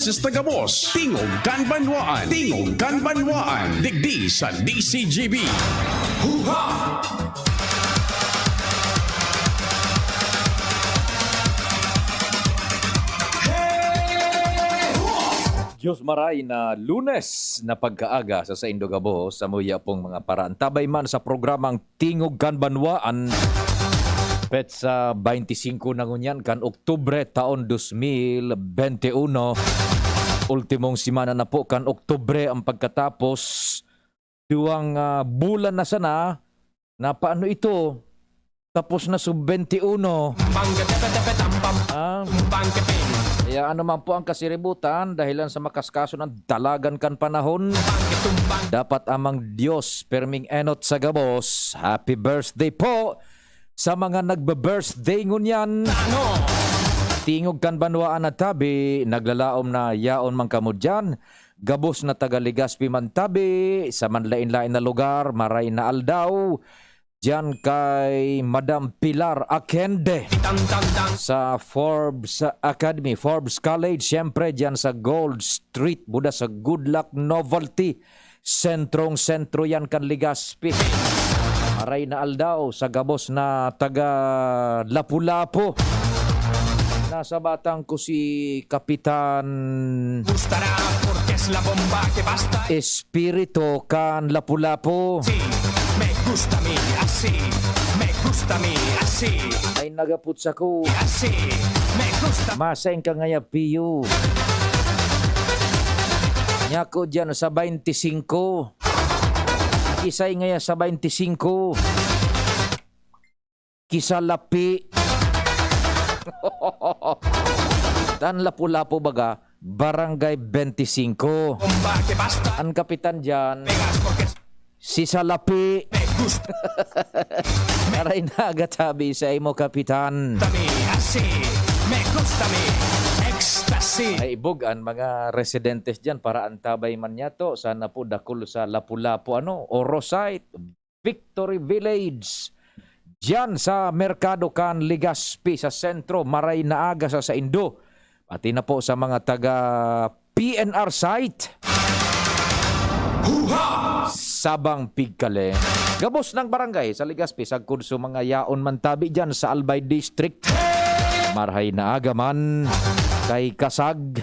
Beses Tagabos, Tingog Ganbanwaan, Tingog Ganbanwaan, digdi sa DCGB. Huha! Diyos maray na Lunes na pagkaaga sa Indogabo sa muya pong mga paraan. Tabay man sa programang Tingog Ganbanwaan pet sa 25 na ngunyan kan Oktubre taon 2021. Ultimong simana na po kan Oktubre ang pagkatapos. Duwang bulan na sana na paano ito? Tapos na sub 21. Kaya ano man po ang kasiributan dahilan sa makaskaso ng dalagan kan panahon. Dapat amang Diyos perming enot sa gabos. Happy birthday po sa mga nagbe-birthday ngunyan. Tingog kan banwaan na tabi, naglalaom na yaon man kamo dyan. Gabos na taga Legazpi man tabi, sa manlain-lain na lugar, maray na aldaw. Diyan kay Madam Pilar Akende sa Forbes Academy, Forbes College. Siyempre diyan sa Gold Street, buda sa Good Luck Novelty. Sentrong-sentro yan kan Legazpi. Aray na aldaw sa gabos na taga Lapu-Lapu. Nasa batang ko si Kapitan Espirito kan Lapu-Lapu. Me gusta mi así, me gusta mi así. Ay nagaputsa ko. Así, me gusta. Maseng ka ngaya piyo. Nyako dyan sa 25. Kisay ngaya sa 25. Kisa lapi. Dan Lapu-Lapu baga, Barangay 25. Ang kapitan dyan, si Salapi. Aray na agatabi sa imo kapitan. Ay ibugan mga residentes dyan para antabay man niya to. Sana po dakul sa Lapu-Lapu Orosite, Victory Village. Diyan sa Merkado kan Legazpi sa sentro, maray na aga sa Indo. Pati na po sa mga taga PNR site. Sabang Pigkale. Gabos ng barangay sa Legazpi, sagkod sa mga yaon man tabi dyan sa Albay District. Marhay na aga man kay Kasag.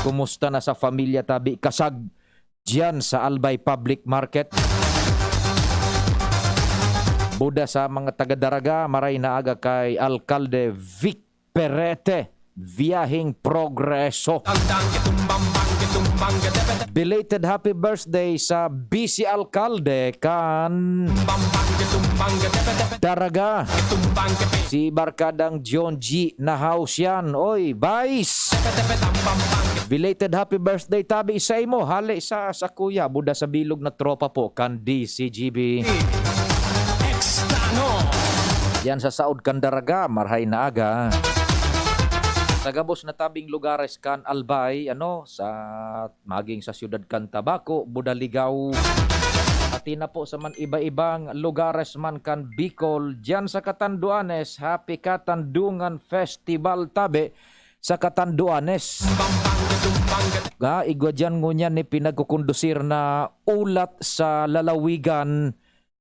Kumusta na sa familia tabi Kasag dyan sa Albay Public Market. Buda sa mga taga-Daraga, maray na aga kay Alcalde Vic Perete. Viyahing Progreso. Belated happy birthday sa BC Alcalde kan Daraga. Si Barkadang John G. na house yan. Oy, Vice! Belated happy birthday tabi sa imo. Hali sa kuya. Buda sa bilog na tropa po kan DCGB. Yan sa Saud kan Daraga, marhay na aga. Sa gabos na tabing lugares kan Albay, sa maging sa siyudad kan Tabaco, Budaligaw, pati na po sa man iba-ibang lugares man kan Bicol, diyan sa Catanduanes, Happy Katandungan Festival tabi sa Catanduanes. Igwa dyan ngunyan ni pinagkukundusir na ulat sa lalawigan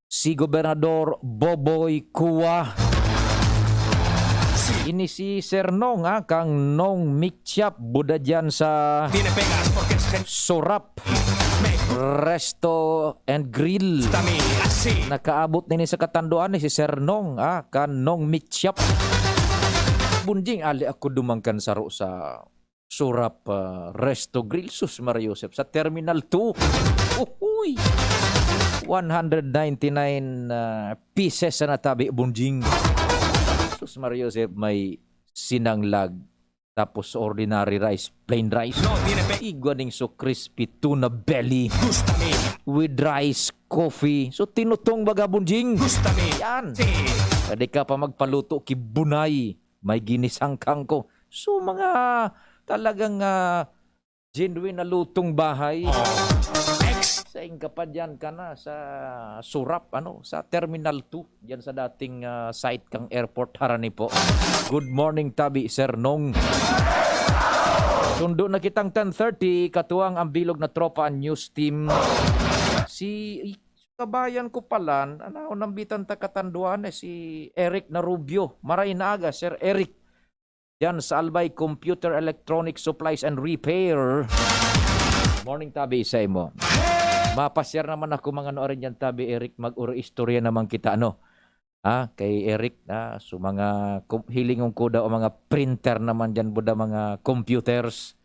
si Gobernador Boboy Kua. Ini si Sir Nong kang Nong Mikchap buda dyan sa Sorap Resto and Grill. Nakaabot nini sa Katanduan si Sir Nong kan Nong Mikchap. Bunjing ali ako dumangkan saro sa Sorap Resto Grill. Sus Maria Joseph sa Terminal 2. Uhuy! 199 pieces na natabi bunjing. Sus Maria Joseph, may sinanglag tapos ordinary rice, plain rice. Igwaning so crispy tuna belly with rice, coffee. So tinutong baga bunjing. Yan. Pwede ka pa magpaluto kibunay. May ginisang kangko. So mga talagang genuine na lutong bahay. Sa ingkapad yan ka na sa Surap, sa Terminal 2, diyan sa dating site kang airport Harani po. Good morning tabi Sir Nong. Sundo na kitang 10:30, katuwang ang bilog na tropa news team. Si kabayan ko palan, nambitan ta katanduan si Eric na Rubio. Maray na aga, Sir Eric. Yan sa Albay Computer Electronic Supplies and Repair. Morning tabi isa mo. Mapasyar naman ako mga rin yan tabi Eric, mag-uro istorya naman kita kay Eric so mga hilingong ko daw mga printer naman dyan buda mga computers,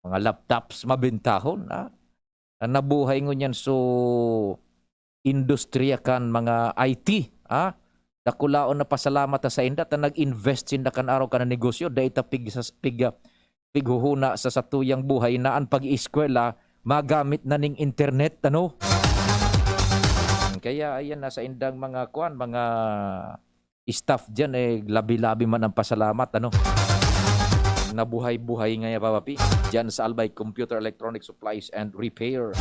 mga laptops mabintahon nabuhay ngunyan so industriya kan mga IT dakulaon na pasalamat sa inda ta nag-invest sinda kan araw kan negosyo dahil ta pighuhuna sa satuyang buhay naan pag-eskwela magamit na ning internet kaya ayan nasa indang mga mga staff diyan labi-labi man ang pasalamat nabuhay-buhay nga papapi diyan sa Albay Computer Electronic Supplies and Repair.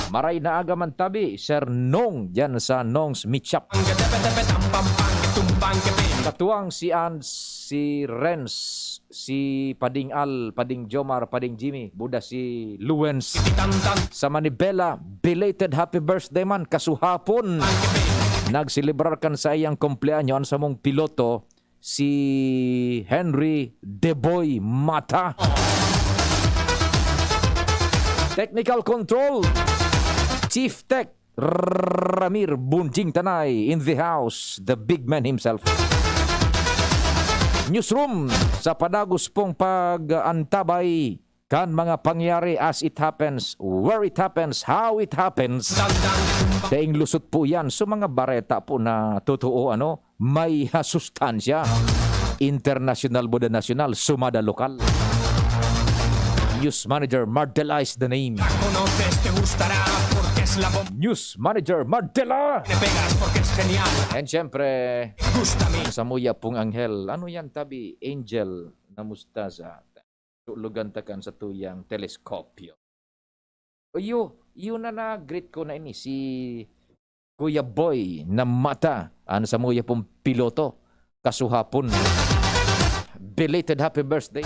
Maray na aga man tabi Sir Nong diyan sa Nong's Meat Shop. Katuwang si Ans, si Renz, si Pading Al, Pading Jomar, Pading Jimmy, Buda si Luwens sa Manibela. Belated happy birthday man kasuhapon. Nagsilibrar kan sa iyang kumpleanyo sa mong piloto si Henry Deboy Mata. Technical Control Chief Tech Ramir Bunjing Tanay in the house, the big man himself. Newsroom sa padagos pong pag-antabay kan mga pangyari as it happens, where it happens, how it happens. Daing lusot po yan so mga bareta po na totoo may sustansya. International buda national, sumada lokal. News Manager Mardela is the name. News Manager Mardela. And syempre, sa muya pong anghel. Ano yan tabi? Angel na mustaza. Tulugan takan sa tuyang teleskopyo. Yun na greet ko na ini si Kuya Boy na Mata. Ano sa muya pong piloto. Kasuhapon. Belated happy birthday.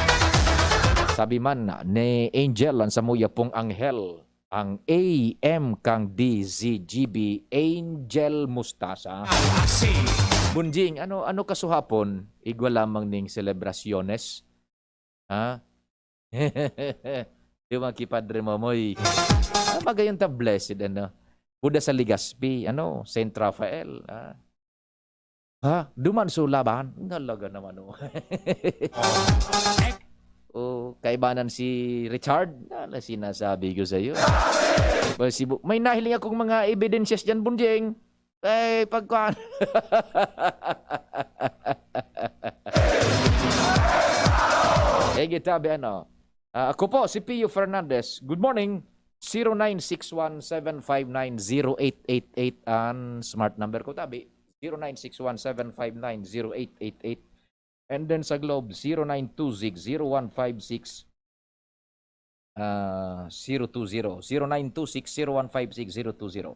Sabi man ni Angel ang samuya pong anghel ang AM kang DZGB Angel Mustasa. Bunjing, ano kasuhapon? Igwa lamang ning celebrasyones. Yung mga kipadre momoy. Magayon ta blessed Buda sa Ligaspi, Saint Raphael. Duman so laban. Ngalaga naman kaibanan si Richard, sinasabi ko sa iyo. May nahiling akong mga evidences dyan, Bunjing. Pagkuhan. Gitabi ako po, si Pio Fernandez. Good morning. 0961-759-0888 ang smart number ko, tabi. 0961-759-0888. And then sa Globe, 0926-0156-020. 0926-0156-020.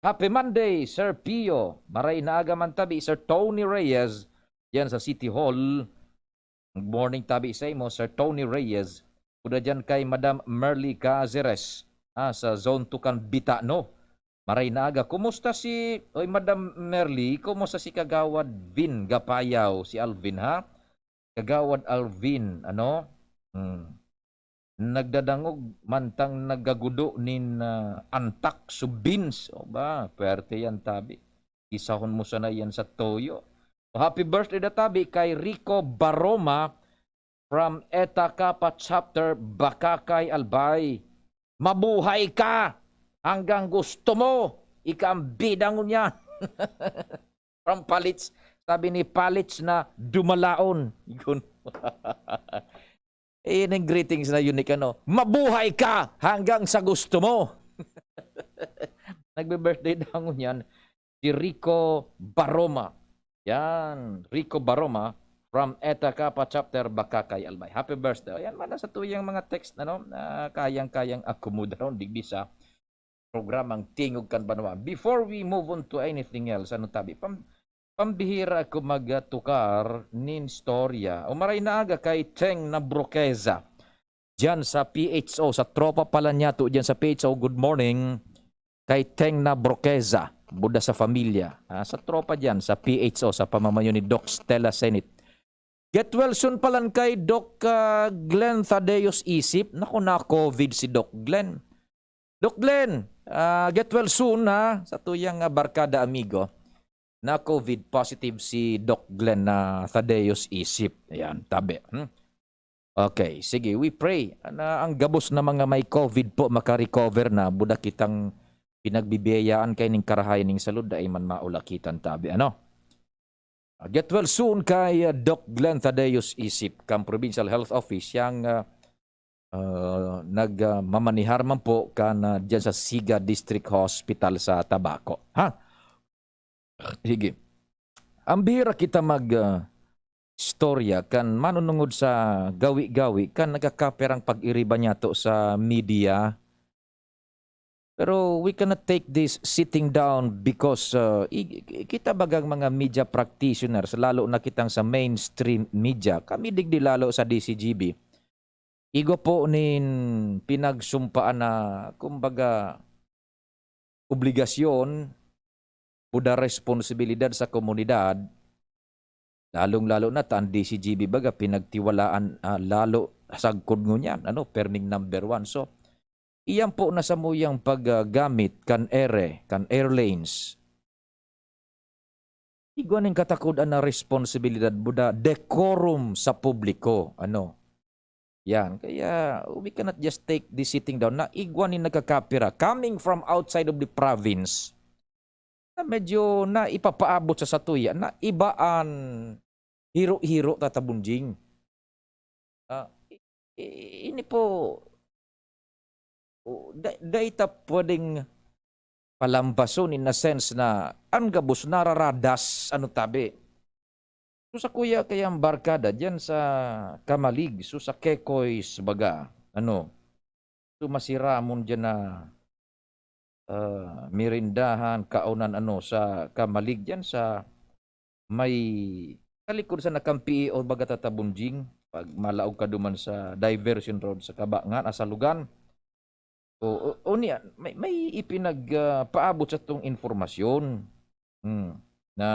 Happy Monday, Sir Pio. Maray na aga man tabi, Sir Tony Reyes. Yan sa City Hall. Good morning tabi sa mo, Sir Tony Reyes. Kuda dyan kay Madam Merly Caceres. Sa Zone 2 kan Bitano. Maray na aga. Kumusta Madam Merly, kumusta si Kagawad Vin Gapayaw, si Alvin Kagawad Alvin, Nagdadangog, mantang nagagudo nin antak, subins. Pwerte yan tabi. Isahon mo sana yan sa toyo. Happy birthday na tabi kay Rico Baroma from Etakapa Chapter, Bakakay, Albay. Mabuhay ka! Hanggang gusto mo, ikambidangon yan. From Palits, sabi ni Palits na dumalaon. Yan ang greetings na unique Mabuhay ka hanggang sa gusto mo. Nagbe-birthday dangon yan. Si Rico Baroma. Yan, Rico Baroma from Etakapa Chapter, Bakakay, Albay. Happy birthday. Yan man sa tuyang mga text na kayang-kayang akomodaron digdi sa programang Tingog kan Banwa. Before we move on to anything else, tabi? Pambihira ko magtukar nin storya. Umaray na aga kay Teng na Broqueza. Diyan sa PHO, sa tropa pala niya to, diyan sa PHO, good morning. Kay Tengna Broqueza, Buda sa Familia. Sa tropa diyan, sa PHO, sa pamamayo ni Doc Stella Senate. Get well soon palan kay Doc Glenn Thaddeus Isip. Naku na COVID si Doc Glenn. Doc Glenn, get well soon ha, sa tuyang barkada amigo. Na COVID positive si Doc Glenn na Thaddeus Isip. Ayan, tabi. Okay, sige, we pray na ang gabos na mga may COVID po makarecover na buda kitang pinagbibiyayaan kay ning karahayan ning salud ay man maulakitan tabi. Ano? Get well soon kay Doc Glenn Thaddeus Isip, kang Provincial Health Office, yang nagmamanihar man po kan dyan sa Siga District Hospital sa Tabaco. Ha? Sige. Ang bihira kita storya kan manunungod sa gawi-gawi kan nagakaperang pag-iriba niya to sa media. Pero we cannot take this sitting down because kita bagang mga media practitioners, lalo na kitang sa mainstream media, kami digdi lalo sa DCGB. Igo po nin pinagsumpaan na kumbaga obligasyon buda responsibilidad sa komunidad, lalong-lalo na tan DCGB baga pinagtiwalaan lalo sagkod ngo niyan, perming number 1. So, iyan po na sa muyang paggamit kan airlanes. Iguan ng katakudan na responsibilidad buda decorum sa publiko. Yan. Kaya we cannot just take this sitting down na iguan ng nagkakapira coming from outside of the province. Na medyo na ipapaabot sa satuya na ibaan hiro-hiro tatabunjing. Ini po data pwedeng palampason in a sense na ang gabos nararadas tabi. So sa kuya kayang barkada dyan sa Kamalig, so sa Kekoys baga, so masiramon dyan na mirindahan, kaunan sa Kamalig dyan sa may kalikod sa nakampi o baga tatabunjing, pag malaog ka duman sa diversion road sa Kabangan, Asalugan. O niya, may ipinagpaabot sa itong informasyon na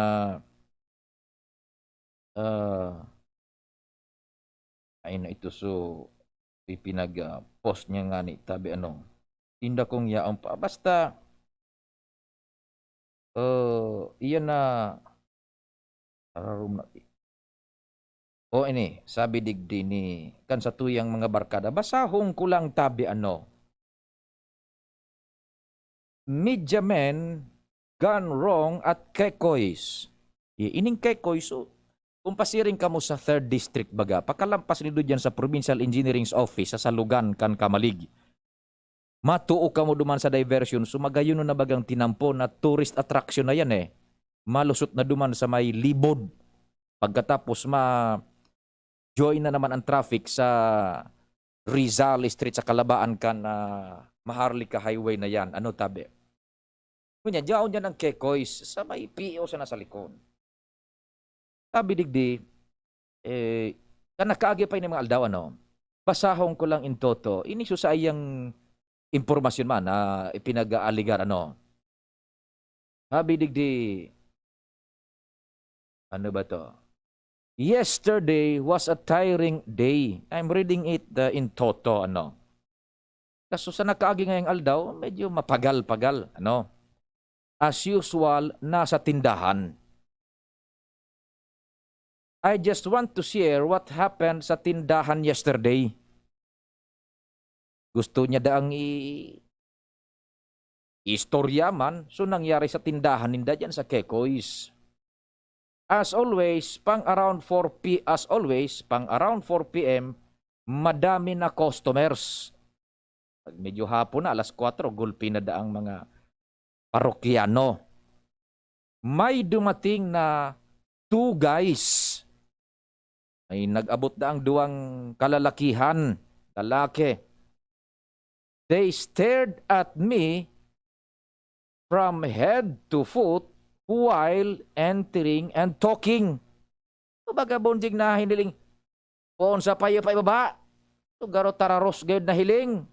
ay na ito so ipinag-post niya nga ni tabi tinda kong yaong pa. Basta iyan na ini sabi digdi ni kan sa tuyang mga barkada, basahong kulang tabi media men gone wrong at Kekoys. Ining Kekoys, so, kung pasiring ka mo sa 3rd District baga, pakalampas ni dyan sa Provincial Engineering Office sa Salugan kan Kamalig. Matuo ka mo duman sa diversion, sumagayon na bagang tinampo na tourist attraction na yan Malusot na duman sa may libod. Pagkatapos join na naman ang traffic sa Rizal Street sa Kalabaan kan Maharlika Highway na yan. Tabi? Kunya, diyaon niya ng Kekoys sa may PO sa nasa likod. Sabi digdi, kanakaagi pa yung mga aldaw, basahong ko lang in toto, iniso sa iyang impormasyon man na ipinag-aaligar, Sabi digdi, ano ba to? Yesterday was a tiring day. I'm reading it in toto, Kaso sa nakaagi ngayong aldaw, medyo mapagal-pagal, As usual, nasa tindahan. I just want to share what happened sa tindahan yesterday. Gusto niya daang istorya man, so nangyari sa tindahan ninda dyan sa Kekoys. As always, pang around 4 p.m., madami na customers. Pag medyo hapon na, alas 4, gulpi na daang mga parokyano. May dumating na 2 guys. Ay nag-abot na ang 2 kalalakihan, lalaki. They stared at me from head to foot while entering and talking. Baga bonjing na hiniling, kung sa payo pa ibaba, So, garo tararos gayud na hiling.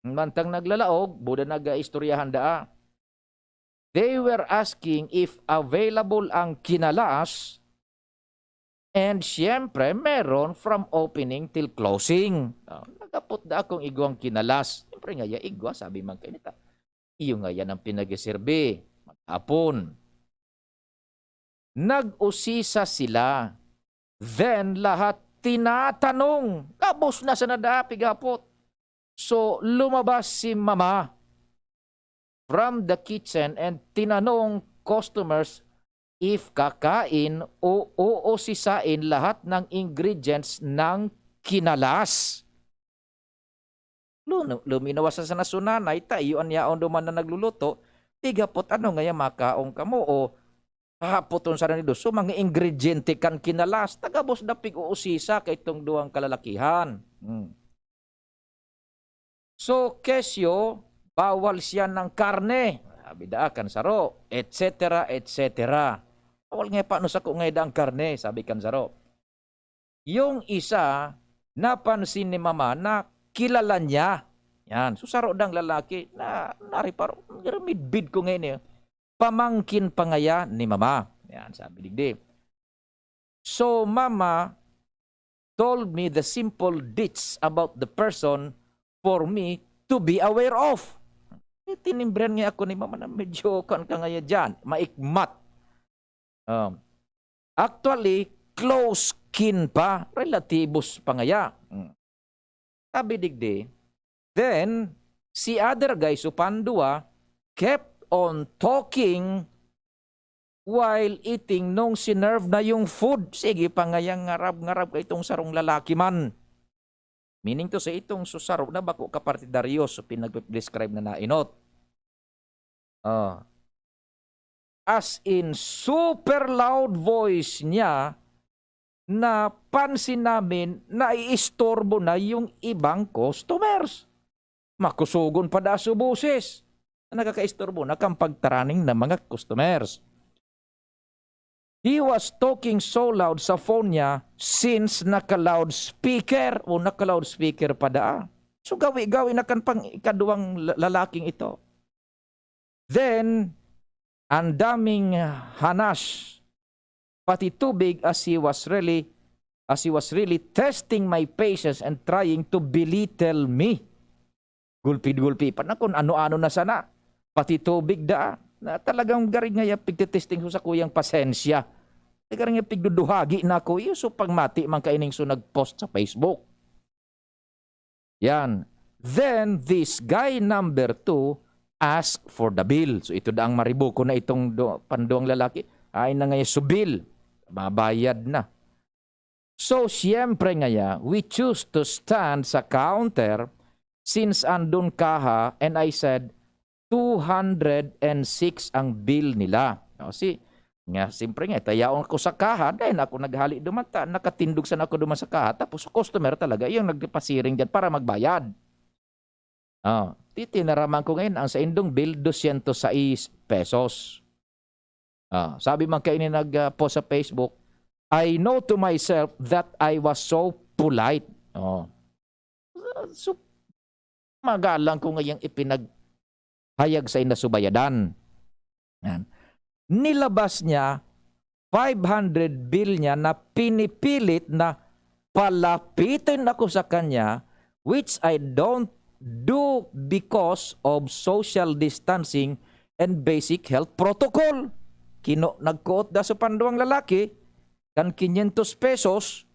Mantang naglalaog, buda nag-istoryahan daa. They were asking if available ang kinalas and siyempre meron from opening till closing. Nagapot da akong igwang kinalas. Siyempre nga ya igwa, sabi man kayo nita. Iyo nga yan ang pinag-iserbe. Maghapon. Nag-usisa sila. Then lahat tinatanong. Kabos na sa nadapi gapot. So lumabas si mama from the kitchen and tinanong customers if kakain o uusisain lahat ng ingredients ng kinalas. Luminawas sa nasunanay, tayo ang yaon duman na nagluluto, tigapot ano nga makaong kamo o hapoton sa nanido. So mga ingrediente kan kinalas, tagabos na pig-uusisa kay itong duwang kalalakihan. So kesyo, bawal siya ng karne, bidaan saro, etc. Bawal nga paano sa kung ngayon ang karne, sabi kan saro. Yung isa, napansin ni mama na kilala niya. Yan, susaro dang lalaki na nariparo, midbid ko ngayon pamangkin pangaya ni mama. Yan, sabi digdi. So mama told me the simple deeds about the person for me to be aware of. Tinimbran nga ako ni mama na medyo kan ka ngaya dyan, maikmat. Actually, close kin pa, relatibos pa ngaya. Sabi digdi, then, si other guys, upandua, kept on talking while eating nung sinerve na yung food. Sige, pangayang ngarab-ngarab ka itong sarong lalaki man. Meaning to sa itong susarong na bako kapartidaryo so pinag-describe na nainot. As in, super loud voice niya na pansin namin na iistorbo na yung ibang customers. Makusugon pa da sa boses. Nakakaistorbo na kang pagtaraning ng mga customers. He was talking so loud sa phone niya since naka-loudspeaker o naka-loudspeaker pa da. So gawi-gawi na kan pang ikaduwang lalaking ito. Then, ang daming hanas, pati tubig as he was really testing my patience and trying to belittle me. Gulpi-gulpi pa na kung ano-ano na sana. Pati tubig da. Na talagang garing nga pigtitesting ko sa kuyang pasensya. Garing nga pigduduhagi na ako. So pagmati man kaining so nagpost sa Facebook. Yan. Then this guy number 2 asked for the bill. So ito da ang maribuko na itong panduang lalaki. Ay na nga so bill. Mabayad na. So siyempre nga we choose to stand sa counter since andun kaha and I said 206 ang bill nila. Si nga siyempre nga tayaon ko sa kaha dahil ako naghali dumata, nakatindog sa ako duman sa kaha tapos customer talaga yung nagpasiring diyan para magbayad. Titinaraman ko ngayon ang sa indong bill 206 pesos. Sabi man kayo nag-post sa Facebook, I know to myself that I was so polite. So, magalang ko ngayong ipinaghayag sa inasubayadan. Nilabas niya 500 bill niya na pinipilit na palapitin ako sa kanya, which I don't do because of social distancing and basic health protocol. Nagkuot da sa panduang lalaki, kan 500 pesos,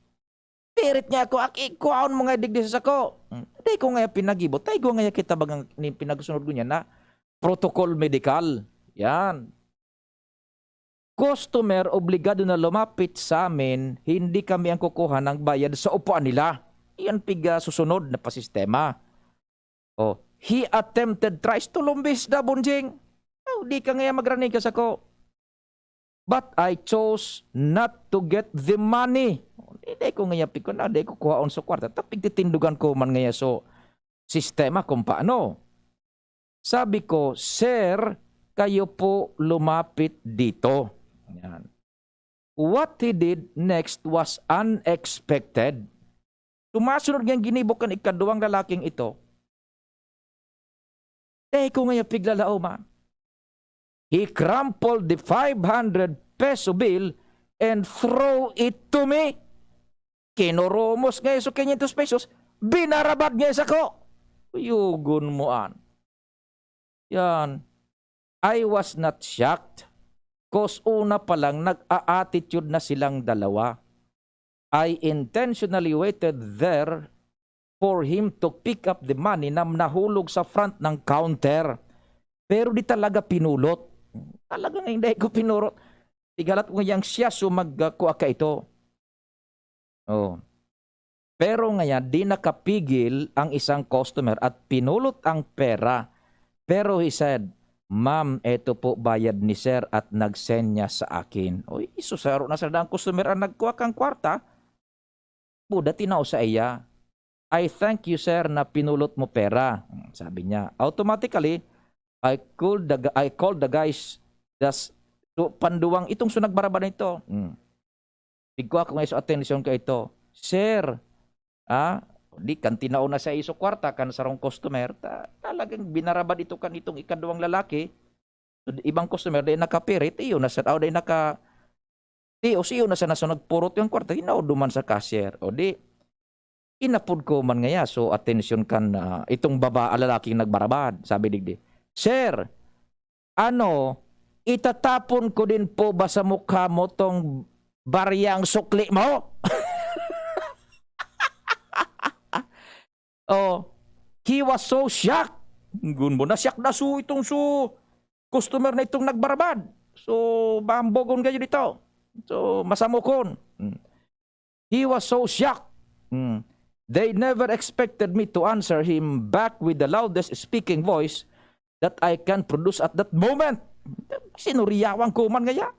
pirit niya ako, ikuhaon mo nga digdi sa ako. Hindi ko nga pinagibot, tayo ko nga kita bagang pinagsunod ko niya na protocol medical. Yan. Customer, obligado na lumapit sa amin, hindi kami ang kukuha ng bayad sa upuan nila. Yan piga susunod na pasistema. He attempted tries to lumbis da bunjing. Di ka nga magranig ka sa ko. But I chose not to get the money. Hindi ko nga pikon na, hindi ko kuhaon sa kwarta. Tapig titindugan ko man nga so sistema kung paano. Sabi ko, Sir, kayo po lumapit dito. Yan. What he did next was unexpected. Tumasunod nga ginibok kan ikaduwang lalaking ito. Ko ngayon piglalao man. He crumpled the 500 peso bill and throw it to me. Kinurumos ngayon so 500 pesos, binarabad ngayon sa ko. Yugon mo an. Yan. I was not shocked. Cause una pa lang nag-a-attitude na silang dalawa. I intentionally waited there for him to pick up the money na nahulog sa front ng counter. Pero di talaga pinulot. Talagang hindi ko pinurot. Tigalat ko yang siya sumagkuha ka ito. Oh. Pero ngayon, di nakapigil ang isang customer at pinulot ang pera. Pero he said, Ma'am, eto po bayad ni sir at nag-send niya sa akin. Oy, isusaro na sa ang customer ang nagkuha kang kwarta. Buda tinaw sa iya. I thank you sir na pinulot mo pera. Sabi niya. Automatically, I called the guys panduwang itong sunagbaraba na ito. Bigko ako ngayon sa atensyon ka ito. Sir, di kan tinao na sa iso kwarta kan sarong customer, talagang binarabad ito kan itong ikaduwang lalaki. So, ibang customer dahil nakapirit, iyo na sa dahil siyo na sa nagpurot yung kwarta, inaw duman sa cashier. O di, inapod ko man ngaya, so atensyon kan itong lalaking nagbarabad. Sabi digdi, Sir, itatapon ko din po ba sa mukha mo tong baryang sukli mo? Oh, he was so shocked. Gun mo, nasyak na itong customer na itong nagbarabad. So, bambogon kayo dito. So, masamukon. He was so shocked. They never expected me to answer him back with the loudest speaking voice that I can produce at that moment. Sinuriyawan ko man ngaya.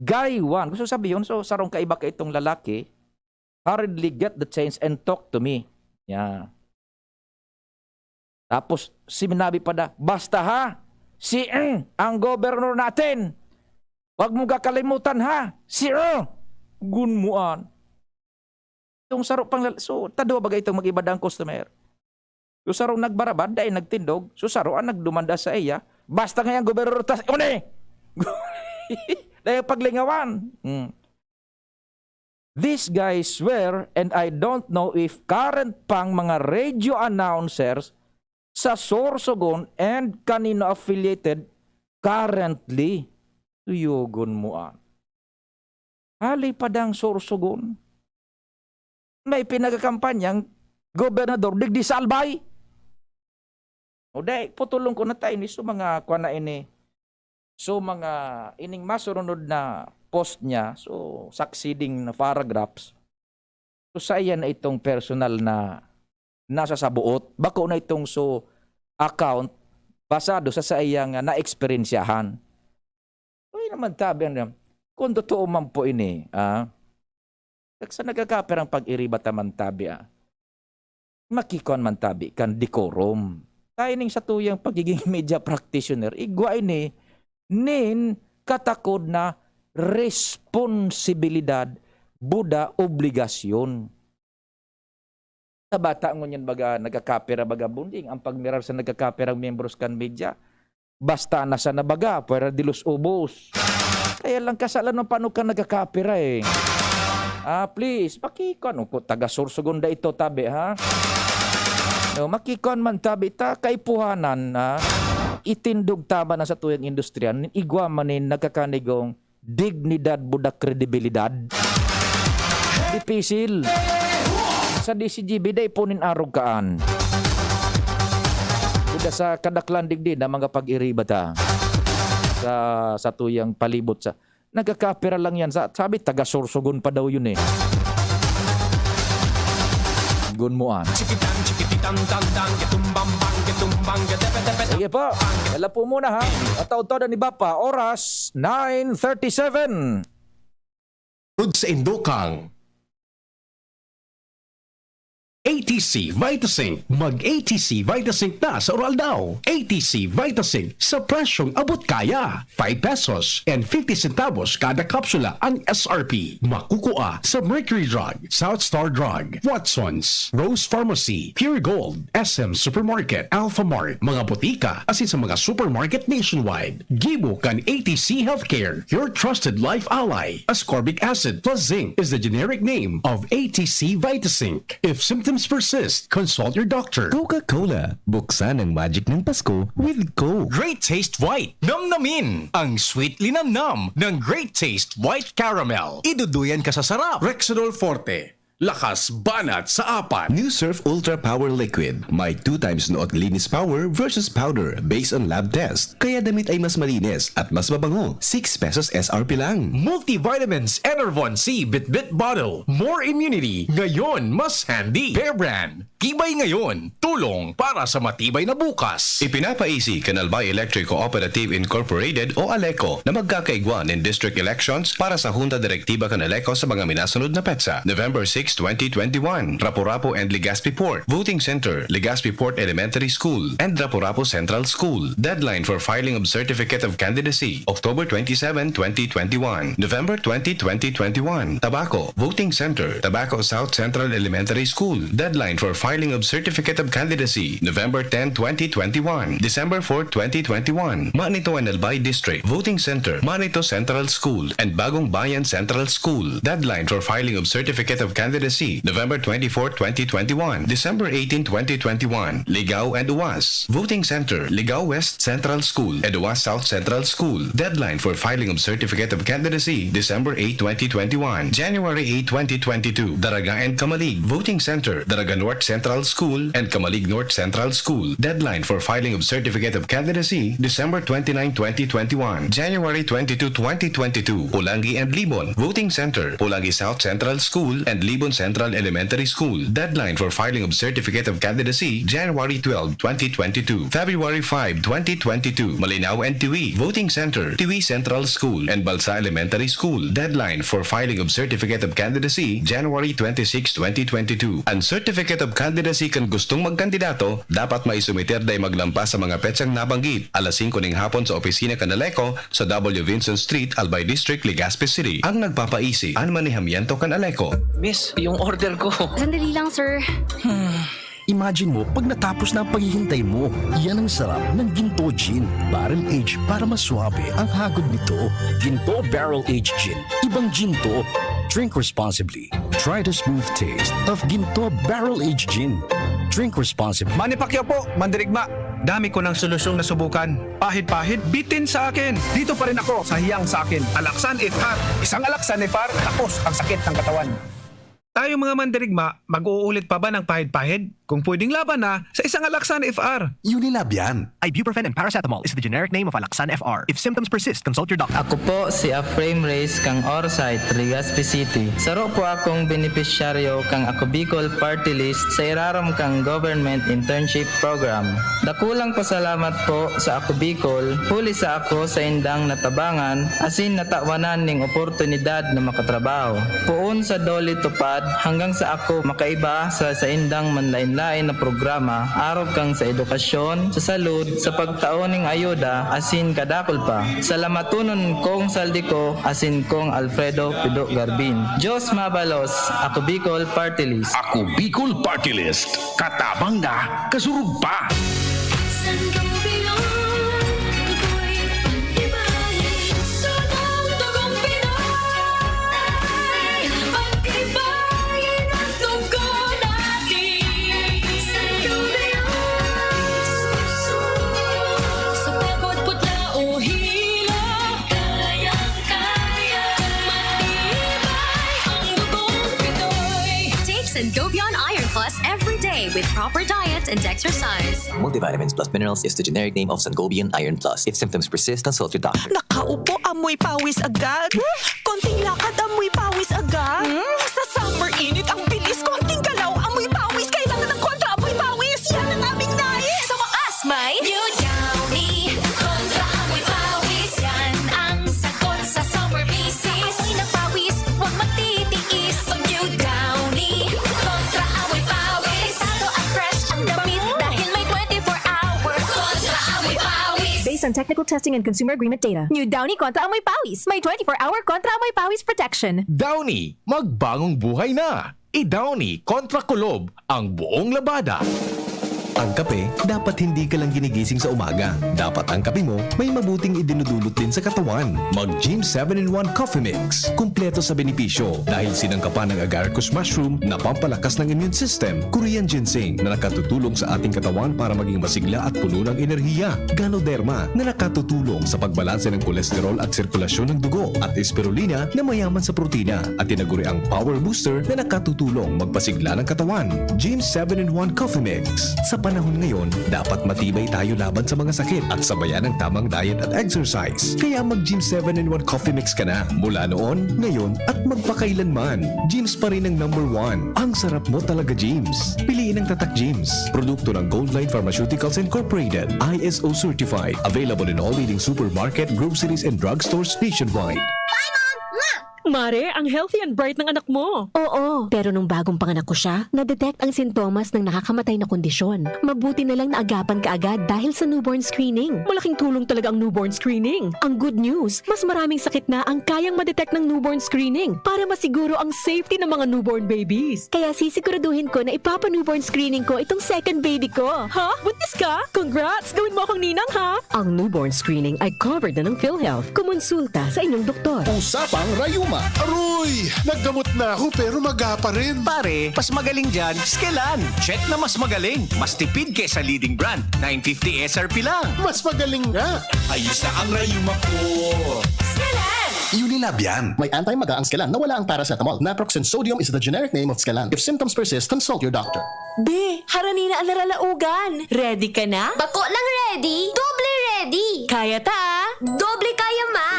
Guy 1, gusto sabihin, so sarong kaiba ka itong lalaki, hurriedly get the change and talk to me. Yeah. Tapos, sinabi pa na, basta ha, si ang gobernador natin. Huwag mong kakalimutan ha, si gunmuan. Itong saro pang so, tadwa bagay itong mag-ibada ang customer. So, sarong nagbarabad, dahil nagtindog, so saro ang nagdumanda sa iya, basta ngayang gobernador tas, dahil paglingawan. These guys swear, and I don't know if current pang mga radio announcers sa Sorsogon and kanino affiliated currently. Tuyugon mo an. Hali pa dang Sorsogon. May pinagakampanyang gobernador digdi Salbay. O day, putulong ko na tayo ni so mga kwa na ini. So mga ining masurunod na post niya, so succeeding na paragraphs. So sa iyan na itong personal na nasa sa buot. Bako na itong so account basado sa iyang na-experiensyahan. Uy naman tabi niya. Kung totoo man po ini, sa nagkakaper ang pag-iriba taman tabi, makikon man tabi kan decorum. Tayo ning sa tuyang pagiging media practitioner, igwa ini nin katakod na responsibilidad buda obligasyon. Sa bata ngunyan baga nagkakapira baga bunding ang pagmirar sa nagkakapirang membros kan media basta na sa nabaga para dilos ubos. Kaya lang kasalan ng paano ka nagkakapira please makikon ko taga Sorsogon da ito tabi ha. No, makikon man tabi ta kaipuhanan itindog tama na sa tuyang industriya igwa manin nagkakanigong dignidad budak kredibilidad. Dipisil. Sa DCGB day punin arog kaan. Kuda sa kadaklan digdi na mga pag-iriba ta. Sa tuyang palibot sa. Nagkakapira lang yan. Sabi taga Sorsogon pa daw yun Gunmuan. Sige po. Wala po muna ha. At taon-taon ni Bapa. Oras 9:37. Sa Indokang ATC Vitasync. Mag-ATC Vitasync na sa oral daw. ATC Vitasync sa presyong abot kaya. 5 pesos and 50 centavos kada kapsula ang SRP. Makukuha sa Mercury Drug, South Star Drug, Watson's, Rose Pharmacy, Pure Gold, SM Supermarket, Alpha Mart, mga botika, asin sa mga supermarket nationwide. Gibo kan ATC Healthcare, your trusted life ally. Ascorbic acid plus zinc is the generic name of ATC Vitasync. If symptoms persist, consult your doctor. Coca-Cola, buksan ang magic ng Pasko with Coke. Great Taste White. Namnamin ang sweetly namnam ng Great Taste White Caramel. Iduduyan ka sa sarap. Rexidol Forte. Lakas banat sa apat. New Surf Ultra Power Liquid. May 2 times noot linis power versus powder based on lab test. Kaya damit ay mas malinis at mas mabango. 6 pesos SRP lang. Multivitamins Enervon C Bit-Bit Bottle. More immunity. Ngayon, mas handy. Bear Brand. Tibay ngayon. Tulong para sa matibay na bukas. Ipinapaisi Canalbay Electric Cooperative Incorporated o ALECO na magkakaigwan in district elections para sa Junta Direktiba Canaleco sa mga minasunod na petsa. November 6, 2021. Rapu-Rapu and Legazpi Port. Voting Center, Legazpi Port Elementary School and Rapu-Rapu Central School. Deadline for filing of Certificate of Candidacy, October 27, 2021. November 20, 2021. Tabaco, Voting Center, Tabaco South Central Elementary School. Deadline for filing of Certificate of Candidacy, November 10, 2021. December 4, 2021. Manito and Albay District, Voting Center, Manito Central School and Bagong Bayan Central School. Deadline for filing of Certificate of Candidacy, November 24, 2021. December 18, 2021. Ligao and Uwas. Voting Center, Ligao West Central School and Uwas South Central School. Deadline for filing of Certificate of Candidacy, December 8, 2021. January 8, 2022. Daraga and Kamalig. Voting Center, Daraga North Central School and Kamalig North Central School. Deadline for filing of Certificate of Candidacy, December 29, 2021. January 22, 2022. Pulangi and Libon. Voting Center, Pulangi South Central School and Libon Central Elementary School. Deadline for filing of Certificate of Candidacy, January 12, 2022. February 5, 2022. Malinao and Tiwi. Voting Center, Tiwi Central School and Balsa Elementary School. Deadline for filing of Certificate of Candidacy, January 26, 2022. Ang Certificate of Candidacy kan gustong magkandidato, dapat maisumiter day maglampas sa mga petsang nabanggit. Alas 5 ng hapon sa opisina Canaleco sa W. Vincent Street, Albay District, Legazpi City. Ang nagpapaisi, ang manihamiento kan Aleco. Miss, yung order ko. Sandali lang, sir. Imagine mo, pag natapos na ang paghihintay mo, yan ang sarap ng Ginto Gin. Barrel Aged para mas swabe ang hagod nito. Ginto Barrel Aged Gin. Ibang ginto. Drink responsibly. Try the smooth taste of Ginto Barrel Aged Gin. Drink responsibly. Manny Pacquiao po, Mandirigma. Dami ko ng solusyong nasubukan. Pahid-pahid, bitin sa akin. Dito pa rin ako sa hiyang sa akin. Alaksan FR. Isang Alaksan FR, tapos ang sakit ng katawan. Tayo mga Mandirigma, mag-uulit pa ba ng pahid-pahid? Kung pwedeng laban na sa isang Alaksan FR. Unilab yan. Ibuprofen and paracetamol is the generic name of Alaxan FR. If symptoms persist, consult your doctor. Ako po si Aframe Reyes kang Orsite, Legazpi City. Saro po akong benepisyaryo kang Ako Bicol Party List sa iraram kang Government Internship Program. Dakulang pasalamat po sa Ako Bicol, huli sa ako sa indang natabangan, asin natawanan ning oportunidad na makatrabaho. Puon sa doli tupad hanggang sa ako makaiba sa indang manlain na programa, arog kang sa edukasyon, sa salud, sa pagtaoning ayuda, asin kadakol pa. Salamatunon kong saldi ko, asin kong Alfredo Pido Garbin. Diyos mabalos, Ako Bicol Party List. Ako Bicol Party List. Katabang na, kasurug pa. Sangobion Iron Plus every day with proper diet and exercise. Multivitamins plus minerals is the generic name of Sangobion Iron Plus. If symptoms persist, consult your doctor. Nakaupo, amoy pawis agad. Konting lakad, amoy pawis agad. Sa summer init, ang bilis. Konting galaw, amoy pawis. Kailangan ng kontra, amoy pawis. Yan ang aming nais. Sa wakas, may New Downy. Kontra, amoy pawis. Yan ang sagot sa summer bisis. Amoy ng pawis, huwag matitiis. Pag New Downy, kontra, amoy pawis. based on technical testing and consumer agreement data. New Downy Kontra Amoy Pawis. May 24-hour Kontra Amoy Pawis protection. Downy, magbagong buhay na. I-Downy kontra kulob ang buong labada. Ang kape, dapat hindi ka lang ginigising sa umaga. Dapat ang kape mo may mabuting idinudulot din sa katawan. Mag-Gym 7-in-1 Coffee Mix. Kumpleto sa benepisyo dahil sinangkapan ng agaricus mushroom na pampalakas ng immune system, Korean ginseng na nakatutulong sa ating katawan para maging masigla at puno ng enerhiya, Ganoderma na nakatutulong sa pagbalanse ng kolesterol at sirkulasyon ng dugo, at Spirulina na mayaman sa protina, at tinaguri ang Power Booster na nakatutulong magpasigla ng katawan. Gym 7-in-1 Coffee Mix. Sa panahon ngayon, dapat matibay tayo laban sa mga sakit at sabayan ng tamang diet at exercise. Kaya mag-Gym 7-in-1 Coffee Mix ka na. Mula noon, ngayon, at magpakailanman. Gyms pa rin ang #1. Ang sarap mo talaga, Gyms. Piliin ang Tatak Gyms. Produkto ng Goldline Pharmaceuticals Incorporated. ISO certified. Available in all leading supermarket, groceries, and drugstores nationwide. Mare, ang healthy and bright ng anak mo. Oo, pero nung bagong panganak ko siya, na-detect ang sintomas ng nakakamatay na kondisyon. Mabuti na lang naagapan ka agad dahil sa newborn screening. Malaking tulong talaga ang newborn screening. Ang good news, mas maraming sakit na ang kayang ma-detect ng newborn screening para masiguro ang safety ng mga newborn babies. Kaya sisiguraduhin ko na ipapa-newborn screening ko itong second baby ko. Ha? Buntis ka? Congrats! Gawin mo akong ninang, ha? Ang newborn screening ay covered na ng PhilHealth. Kumonsulta sa inyong doktor. Usapang Rayuma. Aroy! Naggamot na ako pero maga pa rin. Pare, mas magaling dyan, Skelan. Check na mas magaling. Mas tipid kesa leading brand. 950 SRP lang. Mas magaling nga. Ayos na ang Rayuma ko. Unilab yan. May anti-maga ang Skelan na wala ang paracetamol. Naproxen sodium is the generic name of Skelan. If symptoms persist, consult your doctor. Be, haranina ang naralaugan. Ready ka na? Bako lang ready. Doble ready. Kaya ta? Doble kaya ma.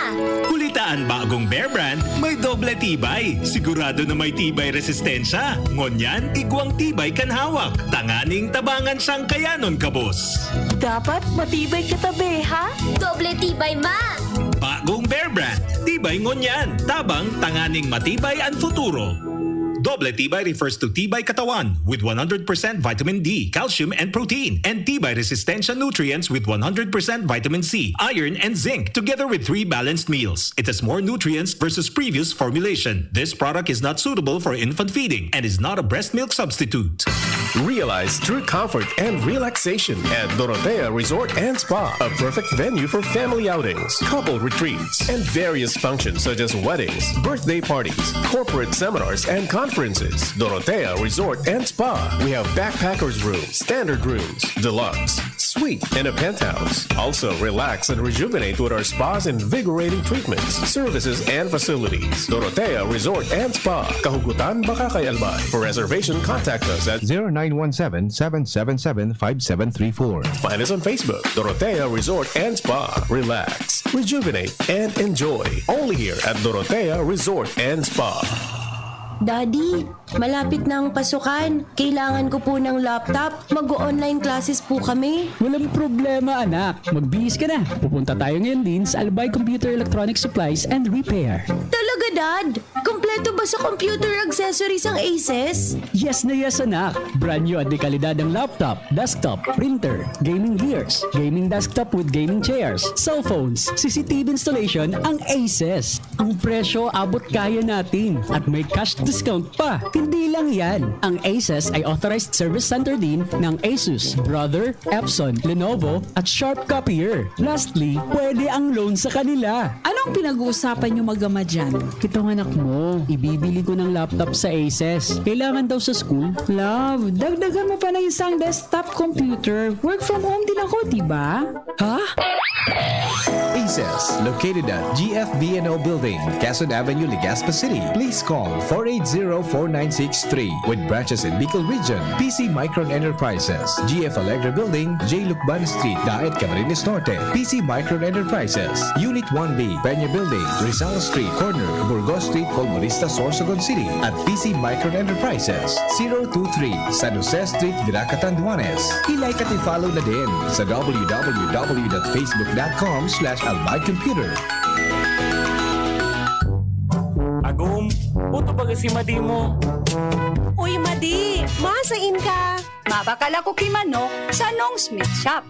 Kulitaan bagong Bear Brand, may doble tibay. Sigurado na may tibay resistensya. Ngonyan, igwang tibay kan hawak. Tanganing tabangan siyang kayanon kabos. Dapat matibay ka tabi, ha? Doble tibay ma. Bagong Bear Brand, tibay ngonyan. Tabang tanganing matibay ang futuro. Doble tibay refers to tibay katawan with 100% vitamin D, calcium, and protein, and tibay resistensya nutrients with 100% vitamin C, iron, and zinc, together with 3 balanced meals. It has more nutrients versus previous formulation. This product is not suitable for infant feeding and is not a breast milk substitute. Realize true comfort and relaxation at Dorotea Resort and Spa, a perfect venue for family outings, couple retreats, and various functions such as weddings, birthday parties, corporate seminars, and conferences. Dorotea Resort and Spa. We have backpackers rooms, standard rooms, deluxe, suite, and a penthouse. Also, relax and rejuvenate with our spas and invigorating treatments, services, and facilities. Dorotea Resort and Spa. Kahugutan, Bakakay, Albay. For reservation, contact us at 0917-777-5734. Find us on Facebook, Dorotea Resort and Spa. Relax, rejuvenate, and enjoy. Only here at Dorotea Resort and Spa. Daddy, malapit na ang pasukan. Kailangan ko po ng laptop. Mag-online classes po kami. Walang problema, anak. Magbihis ka na. Pupunta tayo ngayon din sa Albay Computer Electronic Supplies and Repair. Talaga, Dad? Kompleto ba sa computer accessories ang Aces? Yes na yes, anak. Brand new at dekalidad ang laptop, desktop, printer, gaming gears, gaming desktop with gaming chairs, cellphones, CCTV installation ang Aces. Ang presyo abot kaya natin at may cash discount pa. Hindi lang yan. Ang Aces ay authorized service center din ng Asus, Brother, Epson, Lenovo at Sharp Copier. Lastly, pwede ang loan sa kanila. Anong pinag-uusapan niyo mag-ama dyan? Itong anak mo, ibibili ko ng laptop sa Aces. Kailangan daw sa school. Love, dagdagan mo pa ng isang desktop computer. Work from home din ako, diba? Ha? Aces, located at GFBNO Building, Quezon Avenue, Legazpi City. Please call 480-4963 with branches in Bicol Region, PC Micron Enterprises, GF Allegra Building, J. Lucban Street, Daet, Camarines Norte, PC Micron Enterprises, Unit 1B, Peña Building, Rizal Street, Corner, Burgos Street, Colmonista, Sorsogon City, at PC Micron Enterprises, 023 San Jose Street, Viraca, Tanduanes. I-like at i-follow na din sa www.facebook.com/albaycomputer. Agum, puto ba si Madi mo? Uy, Madi! Masain ka! Mabakala ko kimanok sa Nong Smith Shop.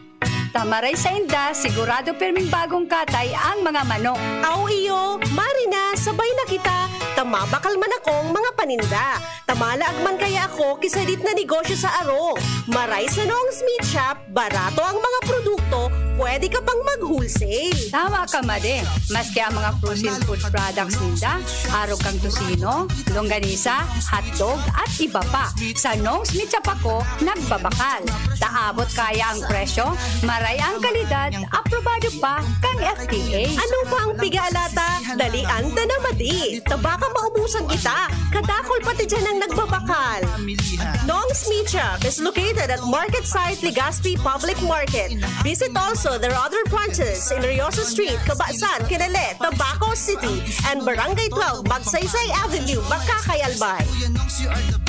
Tamaray sa inda, sigurado perming bagong katay ang mga manok. Aw iyo, Marina, sabay na kita. Tamabakal man akong mga paninda. Tamalaag man kaya ako kisalit na negosyo sa aro. Maray sa Nong's Meat Shop, barato ang mga produkto, pwede ka pang mag-wholesale. Tama ka, Made. Maski ang mga frozen food products ninda, araw kang tusino, longganisa, hotdog, at iba pa. Sa Nong's Meat Shop ako, nagbabakal. Taabot kaya ang presyo, maray ang kalidad, aprobado pa kang FDA. Ano pa ang pigalata? Dalian ta na madi. Tabaka maubusan kita. Kadakol pati dyan ang nagbabakal. Nong's Meat Shop is located at Market Site, Legazpi Public Market. Visit also their other branches in Riosa Street, Cabasan, Kinale, Tabaco City, and Barangay 12, Magsaysay Avenue, Makakay, Albay.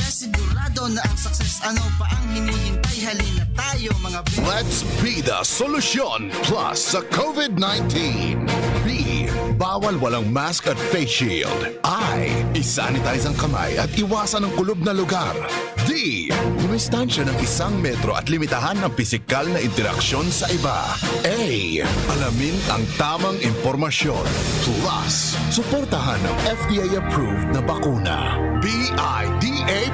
Sigurado na ang success, ano pa ang hinihintay? Halina tayo mga Let's be the solution plus sa COVID-19. B. Bawal walang mask at face shield. I. Isanitize ang kamay at iwasan ang kulob na lugar. D. Dumistansya ng 1 metro at limitahan ng pisikal na interaksyon sa iba. A. Alamin ang tamang impormasyon. Plus, suportahan ang FDA-approved na bakuna. BIDA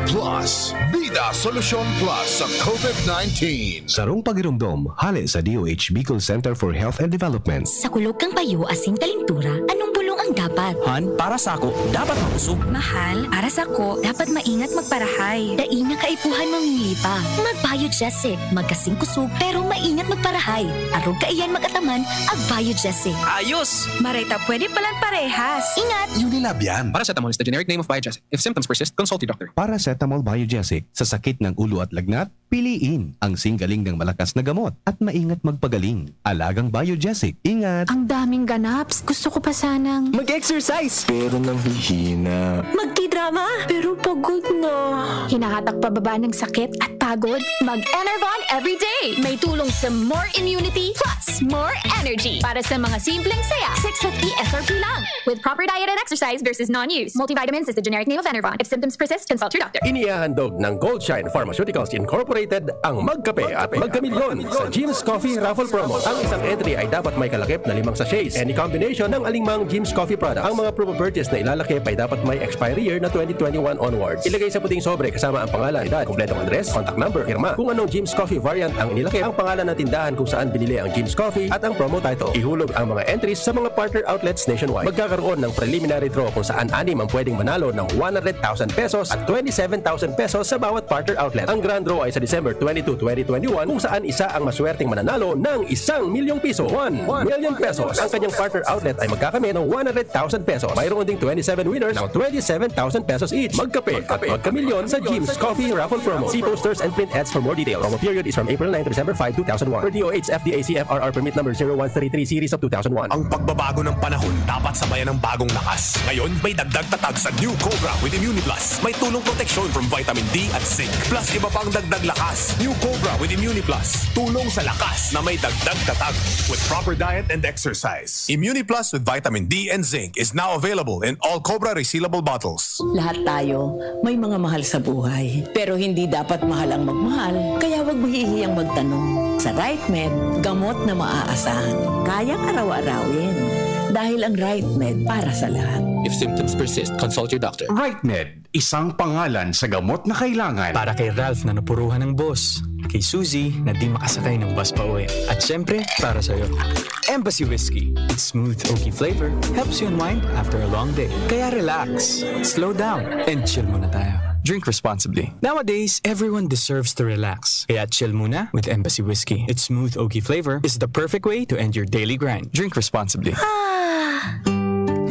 Plus. Bida Solusyon Plus sa COVID-19. Sarong pagirumdom, hali sa DOH Bicol Center for Health and Development. Sa kulog kang payo asing talintura, anong bulong ang dapat? Han, para sa ako, dapat mausog. Mahal, para sa ko, dapat maingat magparahay. Daing kaipuhan mamili pa. Mag-Biogesic, magkasing kusog, pero maingat magparahay. Arog kaiyan magataman, ag Biogesic. Ayos! Marita, pwede palang parehas. Ingat! Unilab yan. Paracetamol is the generic name of Biogesic. If symptoms persist, consult your doctor. Paracetamol Biogesic. Sa sakit ng ulo at lagnat, piliin ang singgaling ng malakas na gamot at maingat magpagaling. Alagang Biogesic. Ingat! Ang daming ganaps. Gusto ko pa sanang Mag-exercise! Pero nanghihina. magkidrama, pero pagod na. Hinahatak pababa ng sakit at pagod? Mag-Enervon everyday. May tulong sa more immunity plus more energy. Para sa mga simpleng saya, 650 SRP lang. With proper diet and exercise versus non-use. Multivitamins is the generic name of Enervon. If symptoms persist, consult your doctor. Inihahandog ng Goldshine Pharmaceuticals Incorporated ang Magkape at Magkamilyon sa Jim's Coffee Raffle Promo. Ang isang entry ay dapat may kalakip na 5 sachets. Any combination ng alingmang Jim's Coffee product. Ang mga promo purchase na ilalakip ay dapat may expiry year na 2021 onwards. Ilagay sa puting sobre kasama ang pangalan, edad, kumpletong address, contact number, firma. Kung anong Jim's Coffee variant ang inilakip, ang pangalan ng tindahan kung saan binili ang Jim's Coffee at ang promo title. Ihulog ang mga entries sa mga partner outlets nationwide. Magkakaroon ng preliminary draw kung saan 6 ang pwedeng manalo ng 100,000 pesos at 27,000 pesos sa bawat partner outlet. Ang grand draw ay sa December 22, 2021 kung saan isa ang maswerteng mananalo ng 1 milyong piso. 1 million pesos. Ang kanyang partner outlet ay magkakamit ng 100,000 pesos. Mayroon ding 27 winners ng 27,000 pesos each. Magkape at magkamilyon sa Jim's Coffee Raffle Promo. See posters and print ads for more details. Promo period is from April 9 to December 5, 2001. Per DOH FDA CFRR permit number 0133 series of 2001. Ang pagbabago ng panahon dapat sabayan ng bagong lakas. Ngayon, may dagdag tatag sa New Cobra with ImmuniPlus. May tulong proteksyon from vitamin D at zinc. Plus iba pang dagdag lakas. New Cobra with ImmuniPlus. Tulong sa lakas na may dagdag tatag with proper diet and exercise. ImmuniPlus with vitamin D and zinc is now available in all Cobra resealable bottles. Lahat tayo may mga mahal sa buhay. Pero hindi dapat mahal ang magmahal. Kaya huwag mahihiyang magtanong. Sa RightMed, gamot na maaasahan. Kayang araw-arawin. Dahil ang RightMed para sa lahat. If symptoms persist, consult your doctor. RightMed, isang pangalan sa gamot na kailangan. Para kay Ralph na napuruhan ng boss. Kay Suzy na di makasakay ng bus pa uwi. At syempre, para sa'yo. Embassy Whiskey. Its smooth, oaky flavor helps you unwind after a long day. Kaya relax, slow down, and chill muna tayo. Drink responsibly. Nowadays, everyone deserves to relax. Kaya chill muna with Embassy Whiskey. Its smooth, oaky flavor is the perfect way to end your daily grind. Drink responsibly.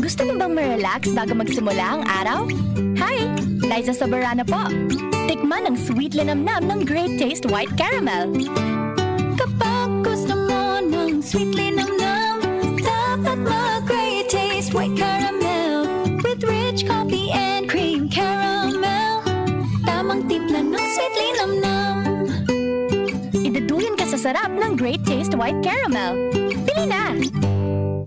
Gusto mo bang ma-relax bago magsimula ang araw? Hi! Liza Soberano po. Tikman ang sweet linamnam ng Great Taste White Caramel. Kapag gusto mo ng sweet linamnam, dapat mag-Great Taste White Caramel with rich coffee and cream caramel. Tamang timpla ng sweet linamnam. Idaduhin ka sa sarap ng Great Taste White Caramel. Pili na!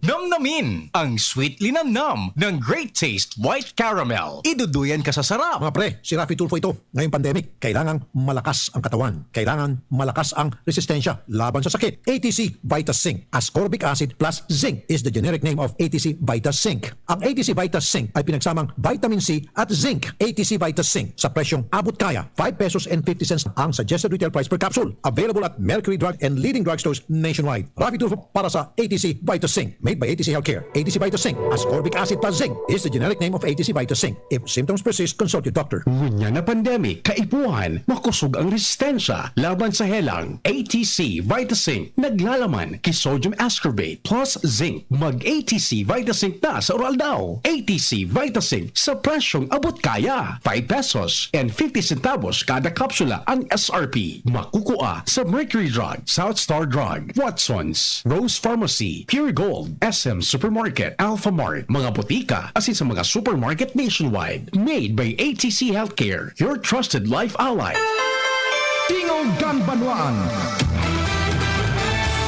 Namnamin ang sweet linamnam ng Great Taste White Caramel. Iduduyan ka sa sarap. Mga pre, si Rafi Tulfo ito. Ngayong pandemic, kailangang malakas ang katawan. Kailangan malakas ang resistensya laban sa sakit. ATC Vita Zinc. Ascorbic acid plus zinc is the generic name of ATC Vita Zinc. Ang ATC Vita Zinc ay pinagsamang vitamin C at zinc. ATC Vita Zinc sa presyong abot kaya. 5 pesos and 50 cents ang suggested retail price per capsule. Available at Mercury Drug and leading drugstores nationwide. Rafi Tulfo para sa ATC Vita Zinc. Made by ATC Healthcare. ATC Vita Zinc. Ascorbic acid plus zinc is the generic name of ATC Vita Zinc. If symptoms persist, consult your doctor. Ngunya na pandemic, kaipuhan, makusog ang resistensya laban sa helang. ATC Vita Zinc. Naglalaman kay sodium ascorbate plus zinc. Mag-ATC Vita Zinc na sa oral daw. ATC Vita Zinc sa presyong abot kaya. 5 pesos and 50 centavos kada kapsula ang SRP. Makukuha sa Mercury Drug, South Star Drug, Watson's, Rose Pharmacy, Pure Gold, SM Supermarket, Alpha Mart, mga butika, asin sa mga supermarket nationwide. Made by ATC Healthcare, your trusted life ally. Tingog Ganbanwaan.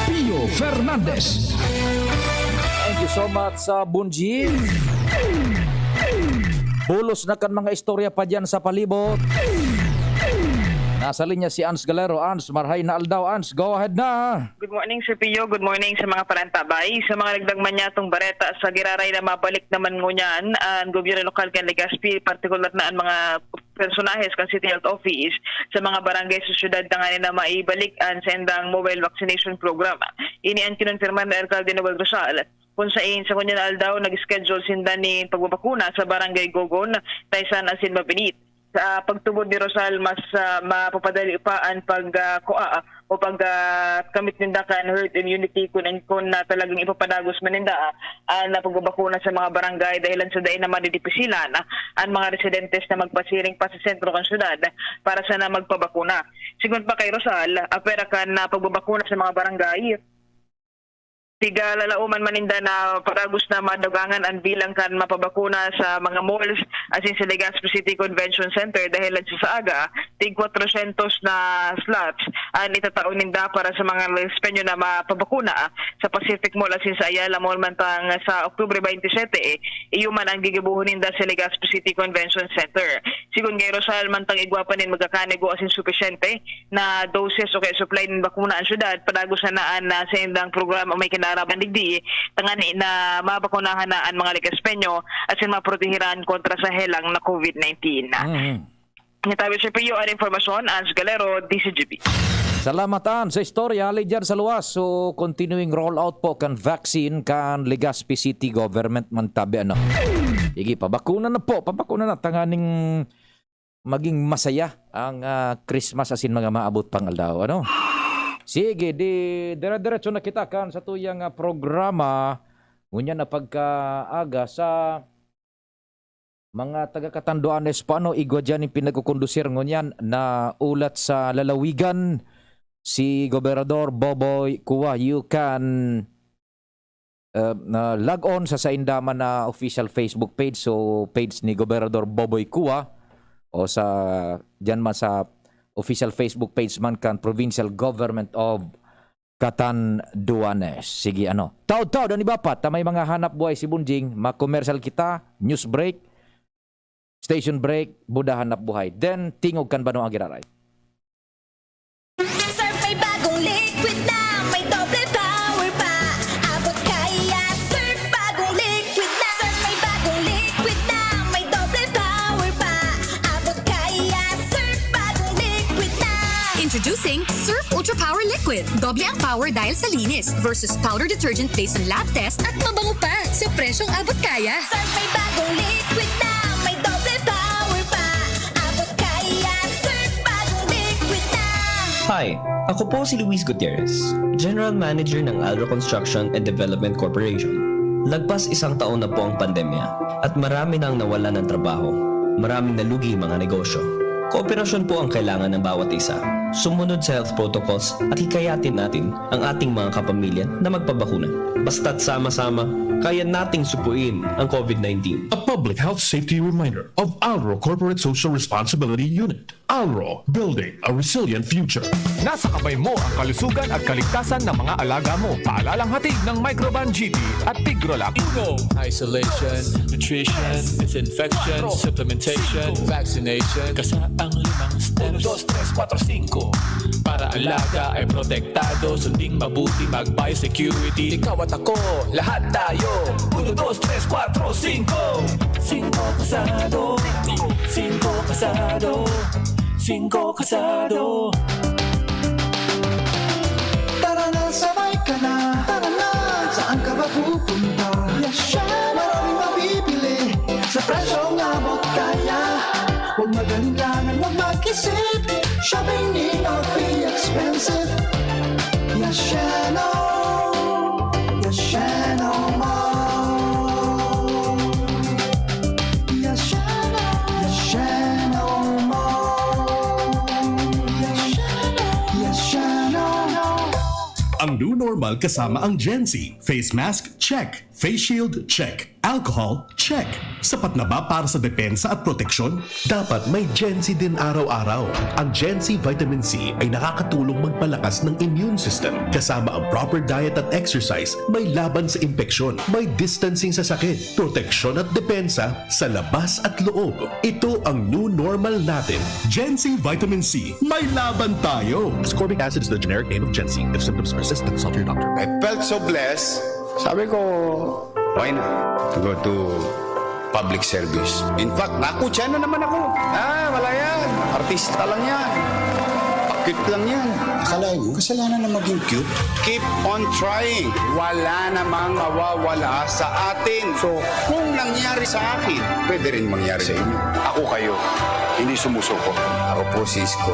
Pio Fernandez. Thank you so much sa Bunjin. Bulos na kan mga istorya pa dyan sa palibot. Nasa linya si Ans Galero. Ans, marhay na aldaw. Ans, go ahead na. Good morning, Sir Pio. Good morning sa mga parantabay. Sa mga nagdagman niya itong bareta sa giraray na mabalik naman ngunyan ang gobyerno lokal kan Legazpi, partikular na ang mga personahes kan City Health Office sa mga barangay sa syudad na maibalik ang sendang mobile vaccination program. Ini ang kinonfirman na Alcalde Noel Rosal kung saan sa kunyan aldaw nag-schedule sinda ni pagbabakuna sa barangay Gogon, Taysan, Asin, Mapinit. Sa pagtubod ni Rosal, mas mapapadali pa ang pagkuha o pagkamit ninda kan herd immunity kung na talagang ipapadagos maninda ang pagbabakuna sa mga barangay dahilan sa dahin na madidipisilan ang mga residentes na magpasiring pa sa sentro kan syudad para sana magpabakuna. Sigun pa kay Rosal, apera kan na pagbabakuna sa mga barangay, tiga lalauman maninda na paragos na madagangan ang bilang kan mapabakuna sa mga malls asin sa Legazpi City Convention Center dahil sa aga, tig 400 na slots ang itatao ninda para sa mga Lespenyo na mapabakuna sa Pacific Mall asin sa Ayala Mall mantang sa Oktubre 27, iyuman ang gigibuhon ninda sa Legazpi City Convention Center. Sigun kay Rosal, mantang igwapanin magkakanigo asin supisyente na doses o kaya supply ng bakuna ang syudad, padagos na naan na sa indang programa may kinaraman digdi, tangani na mabakunahan na ang mga Legazpenyo asin maprotehiran kontra sa helang na COVID-19. Nitabi siya po yung informasyon, Ans Galero, DCGB. Salamat sa istorya, dyan sa luwas. So, continuing rollout po kan vaccine kan Legazpi City Government man tabi ano. Sige, pabakuna na po. Pabakuna na. Tanganing maging masaya ang Christmas asin mga maabot pang aldaw. Ano? Sige, dire-diretso na kita kan sa tuyang programa. Ngunyan na pagkaaga sa mga taga-Katanduanes paano igwa dyan yung pinagkukondusir ngunyan na ulat sa lalawigan si Gobernador Boboy Kuwa. You can log on sa Saindaman na official Facebook page, so page ni Gobernador Boboy Kuwa o sa dyan man sa official Facebook page man kan Provincial Government of Catanduanes. Sige ano, taod-taod ang iba pa may mga hanap buhay si Bunjing, ma-commercial kita, news break, station break, buda hanap buhay. Then, tingog kan ba no ang giraray? Surf may bagong liquid na, may doble power pa. Abot kaya, surf bagong liquid na. Surf may bagong liquid na, may doble power pa. Abot kaya, surf bagong liquid na. Introducing Surf Ultra Power Liquid. Doble ang power dahil sa linis versus powder detergent based on lab test at mabango pa sa presyong abot kaya. Surf may bagong liquid na, may doble power pa. Abot kaya, surf bagong liquid na. Hi, ako po si Luis Gutierrez, General Manager ng Alro Construction and Development Corporation. Lagpas 1 taon na po ang pandemya at marami nang nawalan ng trabaho. Maraming nalugi mga negosyo. Kooperasyon po ang kailangan ng bawat isa. sumunod sa health protocols at hikayatin natin ang ating mga kapamilya na magpabakuna. Basta't sama-sama, kaya nating supuin ang COVID-19. A public health safety reminder of Alro Corporate Social Responsibility Unit. Alro, building a resilient future. Nasa kamay mo ang kalusugan at kaligtasan ng mga alaga mo. Paalalang hatid ng Microban GT at Tigrolac. Isolation, nutrition, disinfection, supplementation, vaccination. Kasaang 5 steps. 1, 2, 3, 4, 5. Para alaga ay protektado, sunding mabuti, mag-biosecurity. Ikaw at ako, lahat tayo. 1, 2, 3, 4, 5. 5 kasado. 5 kasado. 5 kasado. Tara na, sabay ka na. Tara na, saan ka ba pupunta? Yasha, maraming mabibili sa presyong abot kaya. Huwag magalinlangan, huwag mag-isip. Shopping need not be expensive. Yashano, Yashano Mall. Yashano, Yashano Mall. Yashano. Ang new normal kasama ang Gen Z. Face mask, check. Face shield, check. Alcohol, check. Sapat na ba para sa depensa at proteksyon? Dapat may Gen Z din araw-araw. Ang Gen Z Vitamin C ay nakakatulong magpalakas ng immune system. Kasama ang proper diet at exercise, may laban sa impeksyon, may distancing sa sakit, proteksyon at depensa sa labas at loob. Ito ang new normal natin. Gen Z Vitamin C, may laban tayo. Ascorbic acid is the generic name of Gen Z. If symptoms persist, consult your doctor. I felt so blessed. Sabi ko, why not to go to public service? In fact, nakutya na naman ako. Wala yan. Artista lang yan. Cute lang yan. Akalain mo, kasalanan na maging cute? Keep on trying. Wala namang mawawala sa atin. So, kung nangyari sa akin, pwede rin mangyari sa inyo. Ako kayo. Hindi sumusuko. Ako po si Isko.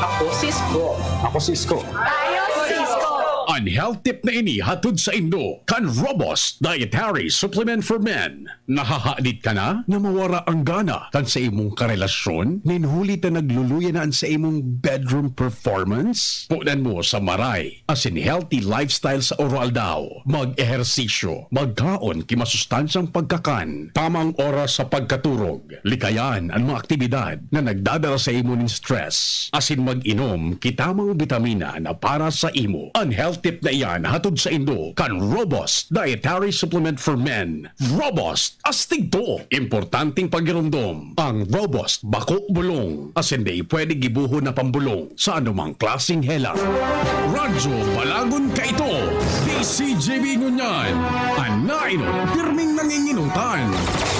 Ako si Isko. Ako si Isko. Tayo Cisco. Ang health tip na ini hatod sa Indo, kan Robust Dietary Supplement for Men. Nahahalit ka na na mawara ang gana kan sa imong karelasyon? Ninhuli ta nagluluyaan sa imong bedroom performance? Punan mo sa Maray, as in healthy lifestyle sa oral daw. Mag-ehersisyo, magkaon kimasustansyang pagkakan, tamang oras sa pagkaturog, likayan ang mga aktibidad na nagdadala sa imo ng stress. Asin mag-inom kitamang bitamina na para sa imo. Ang health tip na iyan hatod sa Indo kan Robust Dietary Supplement for Men. Robust astig to. Importanteng pagirundom. Ang Robust bako bulong. As hindi pwede gibuho na pambulong sa anumang klaseng hela. Radyo Balagon ka ito. DCJB Ngunyan. Anainot pirming nanginginutan.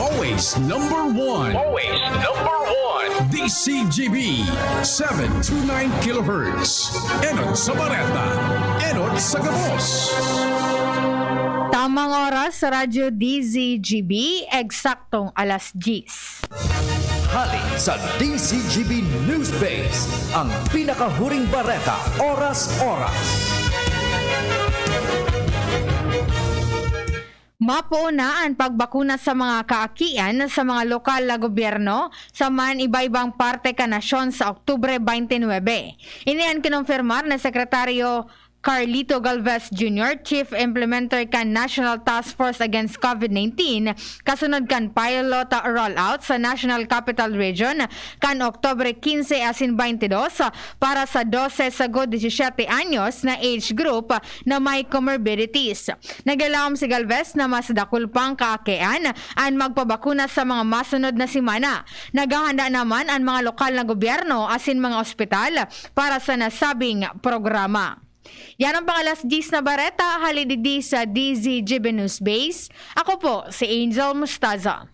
Always number one. Always number one. DCJB 729 kHz. Enot sa Bareta. Enot sa Gabos. Tamang oras sa Radyo DZGB, eksaktong alas 10. Hali sa DCGB News Base, ang pinakahuring bareta, oras-oras. Mapuuna ang pagbakuna sa mga kaakian sa mga lokal na gobyerno sa man iba-ibang parte ka nasyon sa Oktubre 29. Iniyan kinumpirmar na Sekretaryo Carlito Galvez Jr., Chief Implementer kan National Task Force Against COVID-19, kasunod kan pilot rollout sa National Capital Region kan Oktubre 15 asin 22 para sa 12 sagod 17 anyos na age group na may comorbidities. Nagalaom si Galvez na mas dakul pang kaakian ang magpabakuna sa mga masunod na simana. Naghahanda naman ang mga lokal na gobyerno asin mga ospital para sa nasabing programa. Yan ang pangalas 10 na bareta, halididi sa DZGB News Base. Ako po, si Angel Mustaza.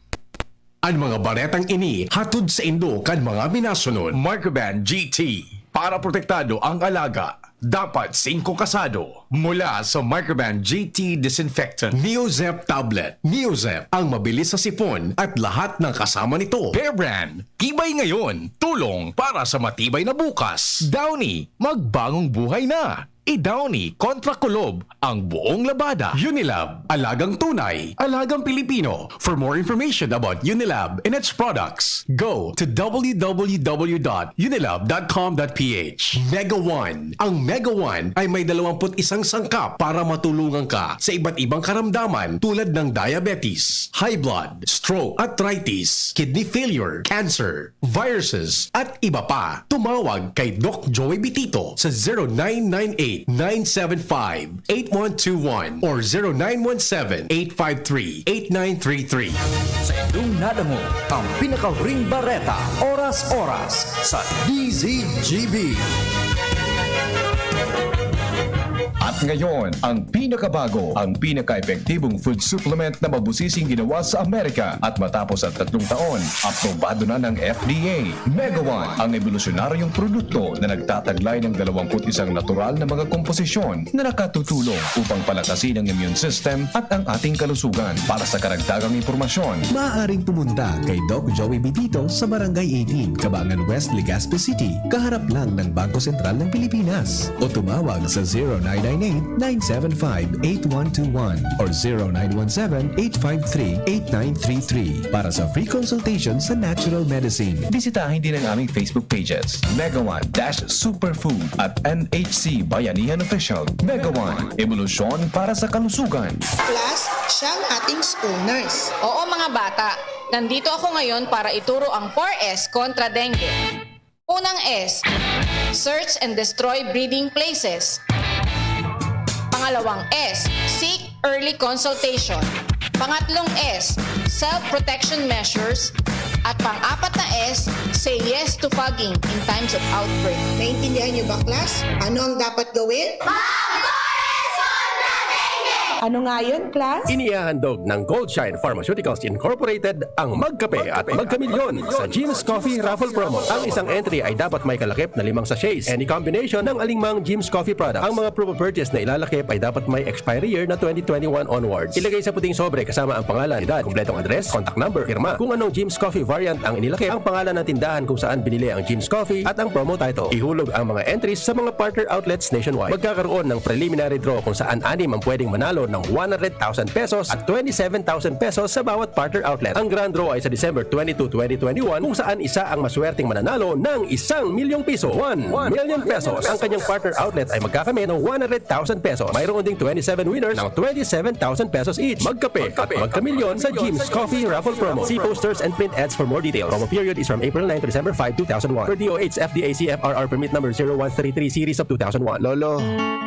Ang mga baretang ini hatod sa Indo kan mga minasunod. Microban GT. Para protektado ang alaga, dapat 5 kasado. Mula sa Microban GT Disinfectant. Neozep Tablet. Neozep ang mabilis sa sipon at lahat ng kasama nito. Bear Brand, tibay ngayon, tulong para sa matibay na bukas. Downy, magbagong buhay na. I-Downy kontra Kulob ang buong labada. Unilab, alagang tunay, alagang Pilipino. For more information about Unilab and its products, go to www.unilab.com.ph. Mega One. Ang Mega One ay may 21 sangkap para matulungan ka sa iba't ibang karamdaman tulad ng diabetes, high blood, stroke, arthritis, kidney failure, cancer, viruses, at iba pa. Tumawag kay Doc Joey Bitito sa 0998-975-8121 or 0917-853-8933. Sa inyong nadamo ang pinakahuring bareta, oras-oras sa DZGB. At ngayon, ang pinakabago, ang pinaka-epektibong food supplement na mabusising ginawa sa Amerika at matapos ang 3 taon, aprobado na ng FDA. Mega One, ang evolusyonaryong produkto na nagtataglay ng 21 natural na mga komposisyon na nakatutulong upang palakasin ang immune system at ang ating kalusugan. Para sa karagdagang impormasyon, maaaring pumunta kay Doc Joey Bitito sa Barangay 18, Cabangan West, Legazpi City, kaharap lang ng Bangko Sentral ng Pilipinas, o tumawag sa 0998-975-8121 or 0917-853-8933 para sa free consultation sa natural medicine. bisitahin din ang aming Facebook pages, Mega One-Superfood at NHC Bayanihan Official. Mega One, evolusyon para sa kalusugan. Plus, siya ang ating school nurse. Oo mga bata, nandito ako ngayon para ituro ang 4S kontra dengue. Unang S, search and destroy breeding places. Pangalawang S, seek early consultation. Pangatlong S, self-protection measures. At pang-apat na S, say yes to fogging in times of outbreak. Naintindihan niyo ba, class? Ano ang dapat gawin? Ano nga yun, class? Inihahandog ng Goldshine Pharmaceuticals Incorporated ang Magkape at Magkamilyon sa Jim's Coffee Raffle Promo. Ang isang entry ay dapat may kalakip na 5 sachets. Any combination ng alingmang Jim's Coffee products. Ang mga proof of purchase na ilalakip ay dapat may expiry year na 2021 onwards. Ilagay sa puting sobre kasama ang pangalan, edad, kumpletong address, contact number, firma. Kung anong Jim's Coffee variant ang inilakip, ang pangalan ng tindahan kung saan binili ang Jim's Coffee at ang promo title. Ihulog ang mga entries sa mga partner outlets nationwide. Magkakaroon ng preliminary draw kung saan 6 ang pwedeng manalo ng 100,000 pesos at 27,000 pesos sa bawat partner outlet. Ang grand draw ay sa December 22, 2021 kung saan isa ang maswerteng mananalo ng 1 milyong piso. 1 million pesos. Ang kanyang partner outlet ay magkakamit ng 100,000 pesos. Mayroon ding 27 winners ng 27,000 pesos each. Magkape at magkamilyon sa Jim's Coffee Raffle Promo. See posters and print ads for more details. Promo period is from April 9 to December 5, 2001. Per DOH FDA CFRR permit number 0133 series of 2001. Lolo,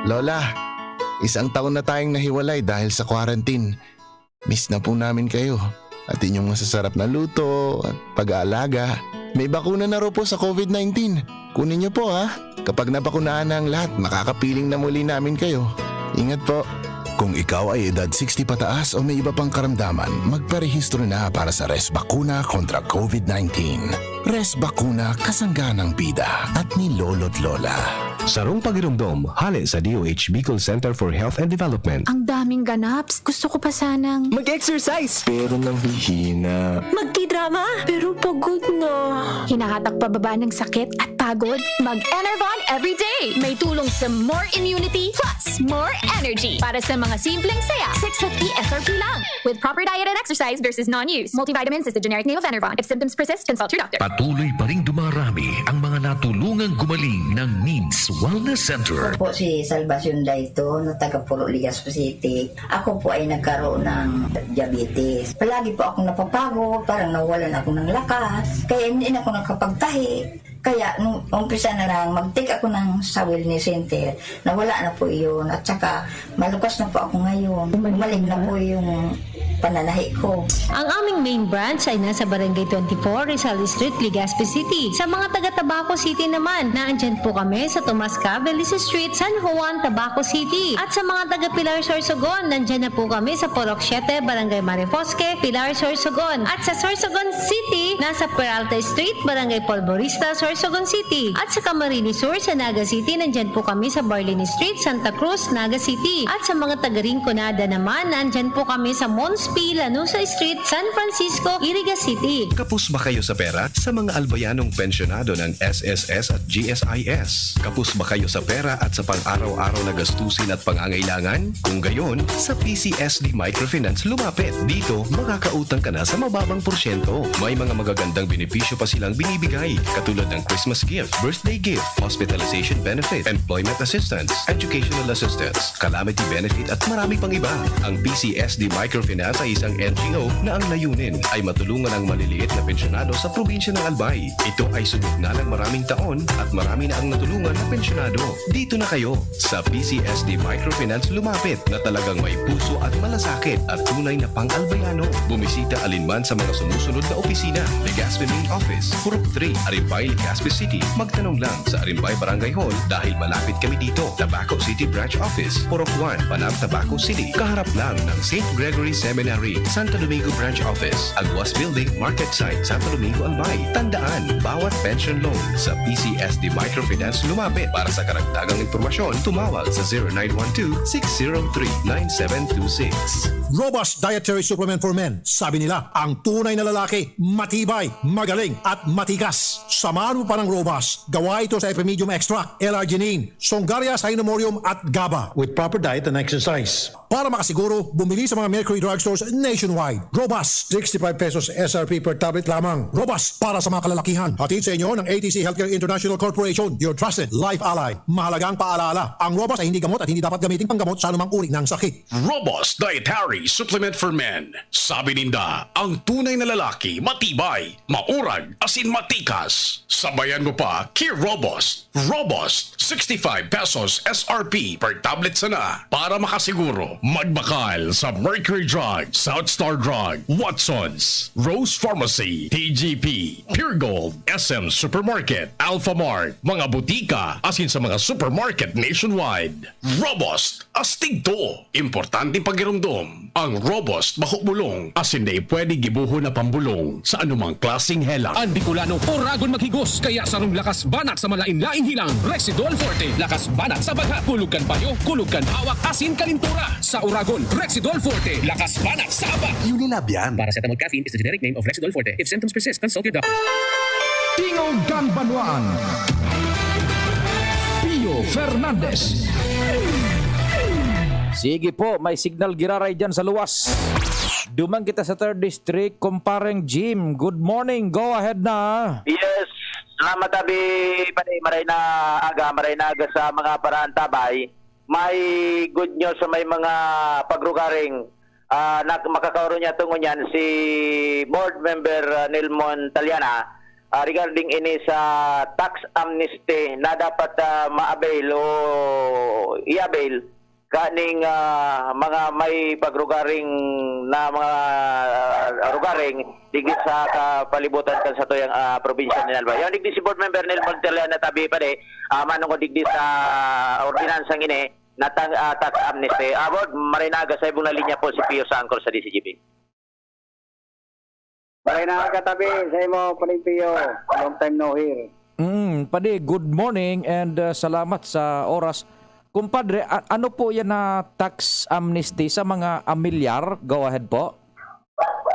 Lola, isang taon na tayong nahiwalay dahil sa quarantine. Miss na po namin kayo at inyong masasarap na luto at pag-aalaga. May bakuna na raw po sa COVID-19. Kunin niyo po ha. Kapag nabakunahan na ang lahat, makakapiling na muli namin kayo. Ingat po. Kung ikaw ay edad 60 pataas o may iba pang karamdaman, magparehistro na para sa Res Bakuna kontra COVID-19. Res Bakuna, kasangga ng bida at ni Lolo't Lola. Sarong pagirumdom, hali sa DOH Bicol Center for Health and Development. Ang daming ganaps. Gusto ko pa sanang mag-exercise, pero nanghihina. magti-drama, pero pagod na. Hinahatak pababa ng sakit at pagod? Mag-Enervon everyday. May tulong sa more immunity plus more energy. Para sa mga simpleng saya, 650 SRP lang. With proper diet and exercise versus non-use. Multivitamins is the generic name of Enervon. If symptoms persist, consult your doctor. Patuloy pa ring dumarami ang mga natulungang gumaling ng NINS Wellness Center. Ako po si Salvacion Daito, na taga Puro Legazpi City. Ako po ay nagkaroon ng diabetes. Palagi po akong napapagod, parang nawalan ako ng lakas. Kaya hindi na ako nakapagtahi. Kaya nung umpisa na lang, mag-take ako ng sa wellness center. Nawala na po yun. At saka malukas na po ako ngayon. Bumalik na po yung pananahi ko. Ang aming main branch ay nasa Barangay 24, Rizal Street, Legazpi City. Sa mga taga Tabaco City naman, naandyan po kami sa Tomasca, Belize Street, San Juan, Tabaco City. At sa mga taga Pilar, Sorsogon, nandyan na po kami sa Purok 7, Barangay Marifosque, Pilar, Sorsogon. At sa Sorsogon City, nasa Peralta Street, Barangay Polvorista, Sorsogon, Sorsogon City. At sa Camarines Sur sa Naga City, nandyan po kami sa Barlini Street, Santa Cruz, Naga City. At sa mga taga Rinconada naman, nandyan po kami sa Mons P. Lanusa Street, San Francisco, Iriga City. Kapos ba kayo sa pera? Sa mga albayanong pensyonado ng SSS at GSIS? Kapos ba kayo sa pera at sa pang-araw-araw na gastusin at pangangailangan? Kung gayon, sa PCSD Microfinance lumapit. Dito, makakautang ka na sa mababang porsyento. May mga magagandang benepisyo pa silang binibigay, katulad ng Christmas gift, birthday gift, hospitalization benefit, employment assistance, educational assistance, calamity benefit at marami pang iba. Ang PCSD Microfinance ay isang NGO na ang layunin ay matulungan ang maliliit na pensyonado sa probinsya ng Albay. Ito ay subok na ng maraming taon at marami na ang natulungan na pensyonado. Dito na kayo sa PCSD Microfinance lumapit na talagang may puso at malasakit at tunay na pang-albayano. Bumisita alinman sa mga sumusunod na opisina. Legazpi Main Office, Purok 3, Arimbay, Legazpi City. Magtanong lang sa Arimbay Barangay Hall dahil malapit kami dito. Tabaco City Branch Office, Purok 1, Panam, Tabaco City. Kaharap lang ng St. Gregory Seminary, Santo Domingo Branch Office, Aguas Building, Market Site, Santo Domingo, Albay. Tandaan, bawat pension loan sa PCSD Microfinance lumapit. Para sa karagdagang impormasyon, tumawag sa 0912-603-9726. Robust Dietary Supplement for Men. Sabi nila, ang tunay na lalaki, matibay, magaling at matikas. Samahan mo pa ng Robust. Gawa ito sa Epimedium Extract, L-arginine, Songaria Cynomorium at GABA with proper diet and exercise. Para makasiguro, bumili sa mga Mercury Drugstores nationwide. Robust, 65 pesos SRP per tablet lamang. Robust para sa mga kalalakihan. Hatid sa inyo ng ATC Healthcare International Corporation, your trusted life ally. Mahalagang paalala, ang Robust ay hindi gamot at hindi dapat gamitin panggamot sa anumang uri ng sakit. Robust Dietary Supplement for Men. Sabi ninda, ang tunay na lalaki, matibay, maurag, asin matikas. Sabayan mo pa, Key Robust. Robust, 65 pesos SRP per tablet sana. Para makasiguro, magbakal sa Mercury Drug, South Star Drug, Watsons, Rose Pharmacy, TGP, Pure Gold, SM Supermarket, Alpha Mart, mga butika, asin sa mga supermarket nationwide. Robust, astig to. Importante pagirumdom. Ang Robust mahubulong, asin na pwede gibuho na pambulong sa anumang klaseng helang. Ang Bicolano, oragon maghigos, kaya sarong lakas banat sa malain-laing hilang. Rexidol Forte, lakas banat sa baga, kulugkan payo, kulugkan hawak, asin kalintura. Sa Oragon, Rexidol Forte, lakas banat sa aba. Unilab yan. Paracetamol caffeine is the generic name of Rexidol Forte. If symptoms persist, consult your doctor. Tingog Gan Banwaan. Pio Fernandez. Sige po, may signal giraray dyan sa luwas. Dumang kita sa 3rd District, kumpareng Jim. Good morning, go ahead na. Yes, salamat abi, maray na aga sa mga paraan tabay. May good news sa may mga pagrugaring makakaroon niya tungo niyan si board member Nilmon Taliana regarding ini sa tax amnesty na dapat ma-avail o i-avail kaning mga may pagrugaring na mga rugaring digit sa kapalibutan kan sa tuyang probinsya ni Albay. Yung digdi si board member Nilmon Taliana tabi pa de manong ko digdi sa ordinansang ini na tax amnesty. Board, marinaga sa ibong na linya po si Pio Sangkor sa DCGB. Marinaga tabi sa imo, Paling Pio. Long time no hear. Padi, good morning and salamat sa oras. Kumpadre, ano po yan na tax amnesty sa mga amilyar? Go ahead po.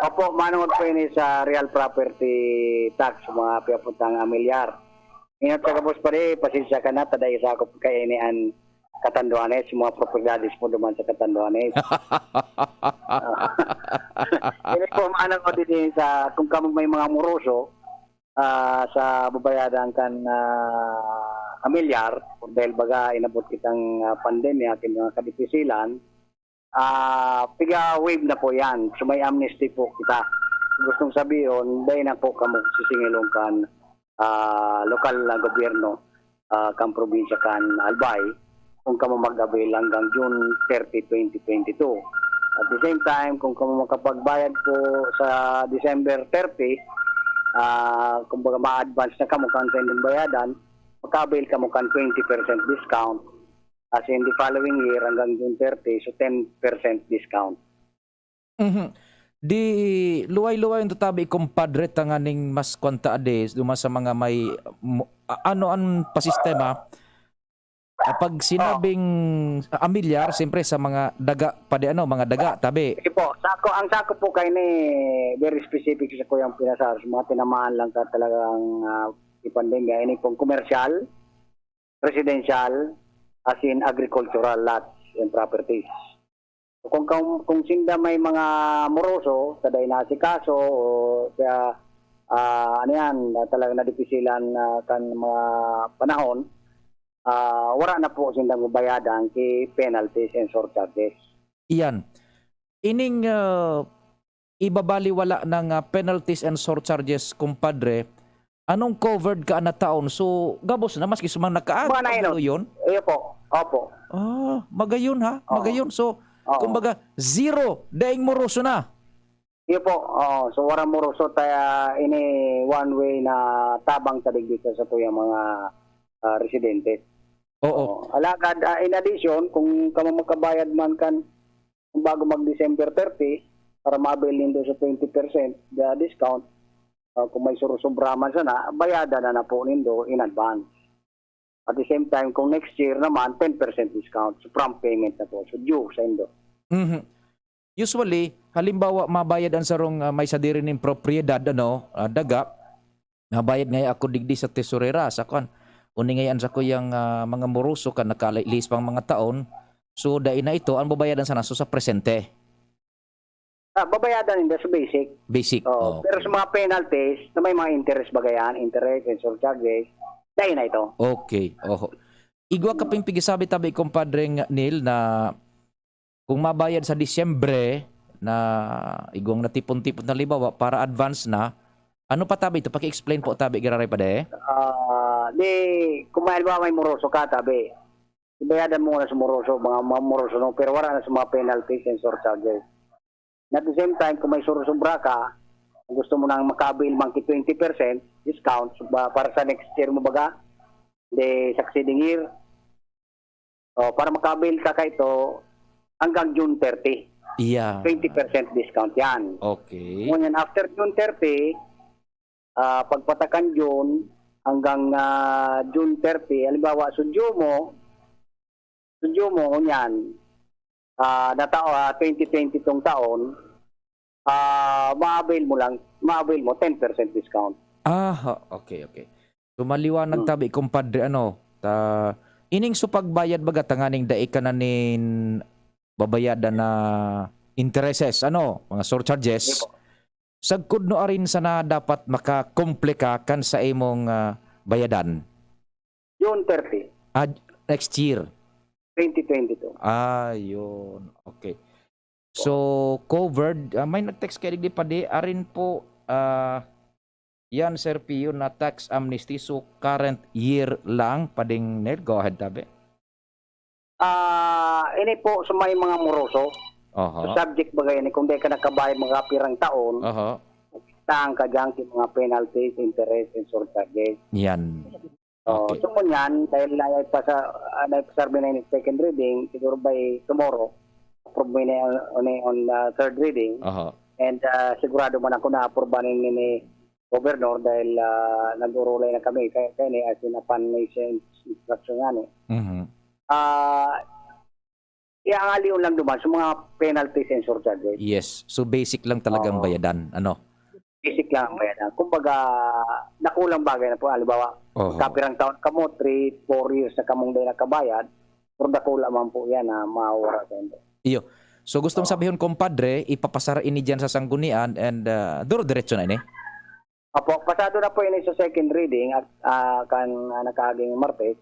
Opo, manungod po ini sa real property tax mga piyapuntang amilyar. Ingat ka kapos pa rin, pasensya ka na, taday sa ako kainian Katanduanes, mga propiedades po duman sa Katanduanes. Ini po manungod din sa kung kamo may mga muroso sa babayadan kan amilyar, dahil baga inabot kitang pandemya, aking mga kadipisilan, piga-wave na po yan. So may amnesty po kita. Gustong sabihin, dahil na po kamo sisingilong kan lokal na gobyerno, kan probinsya kan Albay, kung kamo mag-avail hanggang June 30, 2022. At the same time, kung kamo makapagbayad po sa December 30, kung baga ma-advance na kamo kan sa inyong bayadan, maka-avail kamo kan 20% discount. As in the following year hanggang June 30, so 10% discount. Di luway-luway yung tabi kumpadre tanganing mas kwanta ades duma sa mga may ano ang pasistema. Pag sinabing amilyar, siyempre sa mga daga, mga daga, tabi. Sige po, ang sako po kay ni very specific sa kuyang pinasar. Mga tinamaan lang ka talagang ipandengga. Ini pong commercial, residential, as in agricultural lots and properties. Kung sinda may mga moroso, saday na si kaso, o kaya ano yan, talagang nadipisilan kan mga panahon, wala na po sindang bayadan kay penalties and surcharges. Iyan. Ining ibabaliwala ng penalties and surcharges, kumpadre, anong covered ka na taon? So, gabos na, maski sumang nakaano yun? Iyo po, opo. Magayon ha? Magayon. So, kumbaga, zero, daing moroso na. Iyo po, so wala moroso tayo ini one way na tabang tadig dito sa tuyang mga residente. Oo. Alagad, in addition, kung kamo makabayad man kan bago mag-December 30, para mabil nindo sa 20% discount, kung may surusubraman sana, bayadan na po nindo in advance. At the same time, kung next year naman, 10% discount. So, prompt payment na po. So, due sa indo. Usually, halimbawa, mabayad ang sarong may sadiri ng propriedad, daga, nabayad ngayon ako digdi sa tesorera, sa kan. Uni ngayon sa kuyang mga moroso ka nakalilis pang mga taon. So, dahil na ito, ang babayadan sana so sa presente. Babayadan nila sa basic. Basic. Okay. Pero sa mga penalties, na may mga interest bagayan, interest and surcharges, dahil na ito. Okay. Igwa ka pigisabi tabi, kumpadre Neil, na kung mabayad sa Disyembre na igwang natipon-tipon na libawa para advance na, ano pa tabi ito? Paki-explain po tabi, giraray pa de? Kung may moroso ka, tabi, ibayadan mo na sa moroso, mga moroso, no? Pero wala na sa mga penalties and surcharges. At the same time, kung may surusubra ka, kung gusto mo nang makabil mangki 20% discount para sa next year mo baga, the succeeding year, para makabil ka ito hanggang June 30. Yeah. 20% discount yan. Okay. Ngunyan, after June 30, pagpatakan June, hanggang June 30, halimbawa, sudyo mo, yan, 2020 tong taon, ma-avail mo 10% discount. Okay. So, maliwanag tabi, kumpadre, ining supagbayad baga, tanganing daig ka na nin babayadan na intereses, mga surcharges, sagkod no arin sana dapat makakomplika kan sa imong bayadan. June 30. Next year. 2022. Yun. Okay. So, covered. May nag-text kayo di pa di. Arin po, yan, Sir Pio, na tax amnesty. So, current year lang. Pading, Nel, go ahead, tabi. Ini po sa may mga moroso. So, subject bagay ni kung di ka nakabayad mga pirang taon, tang ka dyan mga penalties, interest, and surcharges. Yan. Okay. So, kunyan, dahil naipasabi na yung second reading, siguro by tomorrow, approve mo on third reading, and sigurado man ako na approve ni Governor dahil nag-urulay na kami, kaya ni as in upon instruction nga ni. Iangaliw lang duman sa mga penalties and surcharges. Yes. So basic lang talagang bayadan. Basic lang ang bayadan. Kumbaga, nakulang bagay na po. Halimbawa, kapirang taon ka mo, 3-4 years na kamong day nakabayad, pero nakula man po yan na mawara sa endo. Iyo. So gustong sabihin, kumpadre, ipapasara ini dyan sa sanggunian and duro-diretso na ini? Opo, pasado na po ini sa second reading at kan nakaaging Martes.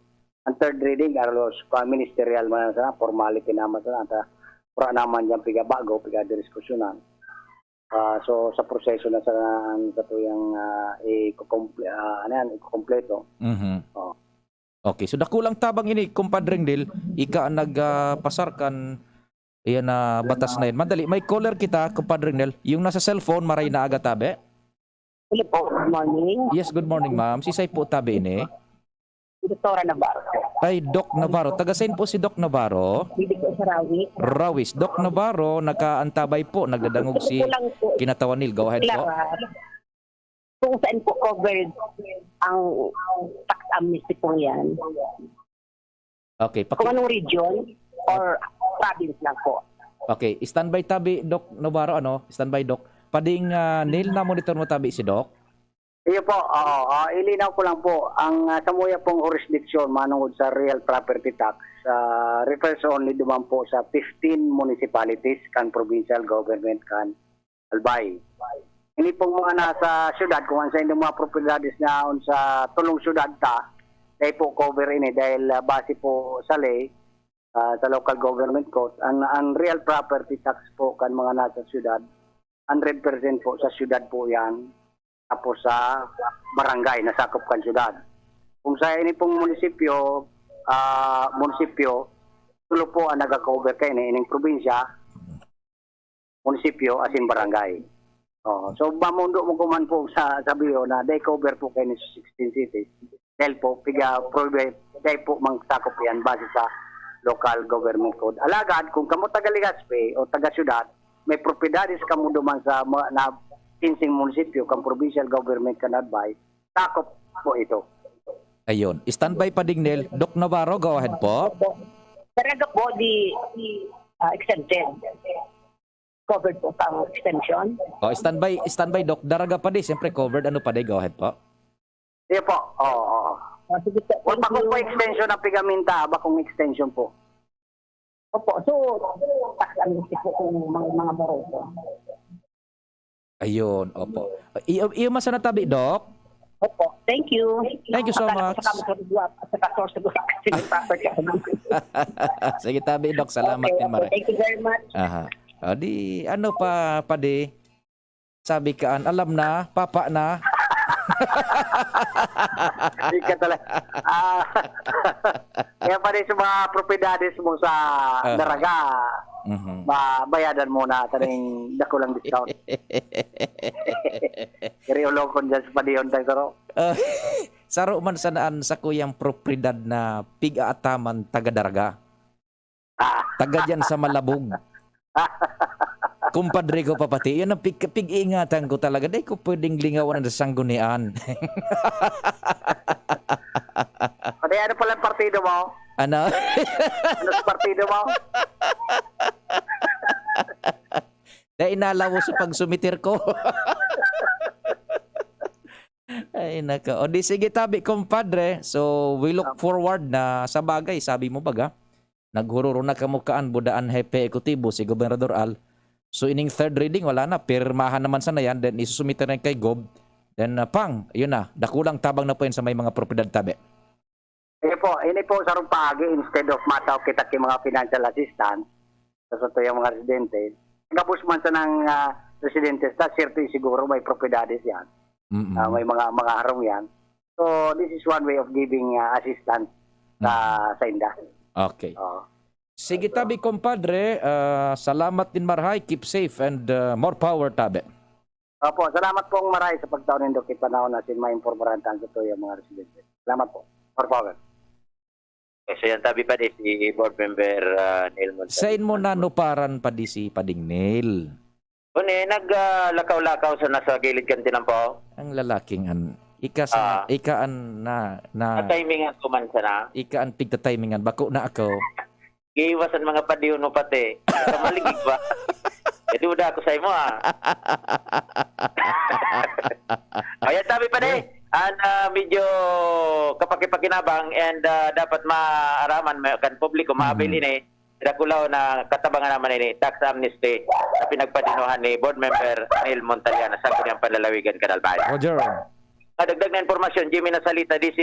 Ang third reading, aros ministerial man sa formality naman sa para naman dyan piga-bago, piga-diskusyonan. So sa proseso na sa tuyang ikukompleto. Okay, so dakulang tabang ini, kumpadreng Dil, ika nagpasarkan yan na batas na yun. Madali, may caller kita, kumpadreng Dil. Yung nasa cellphone, maray na aga tabi. Hello po, good morning. Yes, good morning ma'am. Sisay po tabi ini. Doktora Navarro. Ay, Doc Navarro. Taga-saan po si Doc Navarro? Dito po sa Rawis. Rawis. Doc Navarro, nakaantabay po. Nagdadangog si Kinatawanil. Go ahead po. Kung saan po covered ang tax amnesty po yan. Okay. Kung anong region or province lang po. Okay. Standby tabi, Doc Navarro. Standby, Doc. Pading Neil na monitor mo tabi si Doc? Iyo po, ilinaw ko lang po, ang samuya pong jurisdiction manungod sa real property tax refers only duman po sa 15 municipalities kan provincial government kan Albay. Ini pong mga nasa syudad, kung sa inyong mga propiedades na sa tulong syudad ta, dahil po cover ini dahil base po sa ley, sa local government code, ang real property tax po kan mga nasa syudad, 100% po sa syudad po yan. Tapos sa barangay na sakop kan syudad. Kung sa ini pong munisipyo, tulo po ang nag-cover kayo na ining probinsya, munisipyo as in barangay. So mamundo mo kuman po sa sabiyo na they cover po kayo ni 16 cities. Dahil po, dahil po mangsakop yan base sa local government code. Alagad, kung kamo taga-Legazpi o taga-syudad, may propiedades kamo duman sa na kinsing munisipyo kang provincial government can advise, takop po ito. Ayun. Standby pa ding Neil. Doc Navarro, go ahead po. Talaga po di exempted. Covered po sa extension. Standby Doc. Daraga pa di. Siyempre covered. Ano pa di? Go ahead po. Sige po. Wala pa po extension ng pigaminta. Aba kung extension po. Opo. So, tax amnesty po kung mga baroto. Ayun, opo. Iyo masana tabi, Doc? Opo. Thank you. Thank you so much. Sige tabi, Doc. Salamat din, Maray. Thank you very much. Aha. O, di, ano pa di? Sabi kaan, alam na, papa na. Hindi ka talaga. Kaya pa rin sa mga propiedades mo sa Daraga, bayadan mo na taring dako lang discount. Kiriulong ko dyan sa padiyon tayo saro. Saro man sanaan sa kuyang propriedad na pig-aataman taga-Daraga. Taga dyan sa Malabog. Kumpadre ko pa pati. Yun ang pig-ingatan ko talaga. Dahil ko pwedeng lingawan na sanggunian. Pati ano pala ang partido mo? Ano? Ano sa partido mo? Dahil inalaw sa pagsumitir ko. Ay naka. O di sige tabi kumpadre. So we look forward na sa bagay. Sabi mo baga. Naghururo na kamukaan budaan hepe ekutibo si Gobernador Al. So ining third reading, wala na. Pirmahan naman sana yan. Then isusumite na kay Gob. Then yun na. Dakulang tabang na po yun sa may mga propiedad tabi. Ini po sa rumpagi, instead of mataw kita kay mga financial assistance, sa yung mga residente, kapos man sa ng residente, sirto siguro may propiedades yan. May mga harong yan. So this is one way of giving assistance sa industry. Okay. Sige tabi kompadre, salamat din Marhay, keep safe and more power tabi. Opo, salamat pong Maray sa pagtaon nindo kay panahon na sin mainformaran tan sa yung mga residente. Salamat po. More power. So yan tabi pa di si board member Neil Montalban. Sain mo na nuparan pa di si Pading Neil. Naglakaw-lakaw sa nasa gilid kantinan po. Ang lalaking timingan ko man sana. Ikaan pigta timingan bako na ako. Giiwasan mga padiyon mo pati. Sa maligig ba? Duda ako sa imo Ayan tabi pa di. Medyo kapakipakinabang and dapat maaraman kan publiko maabil ini. Dakulaw na katabangan naman ini tax amnesty na pinagpadinuhan ni board member Neil Montalban sa kanyang panlalawigan Kanalbayan. Roger. Dagdag na informasyon, Jimmy Nasalita, DC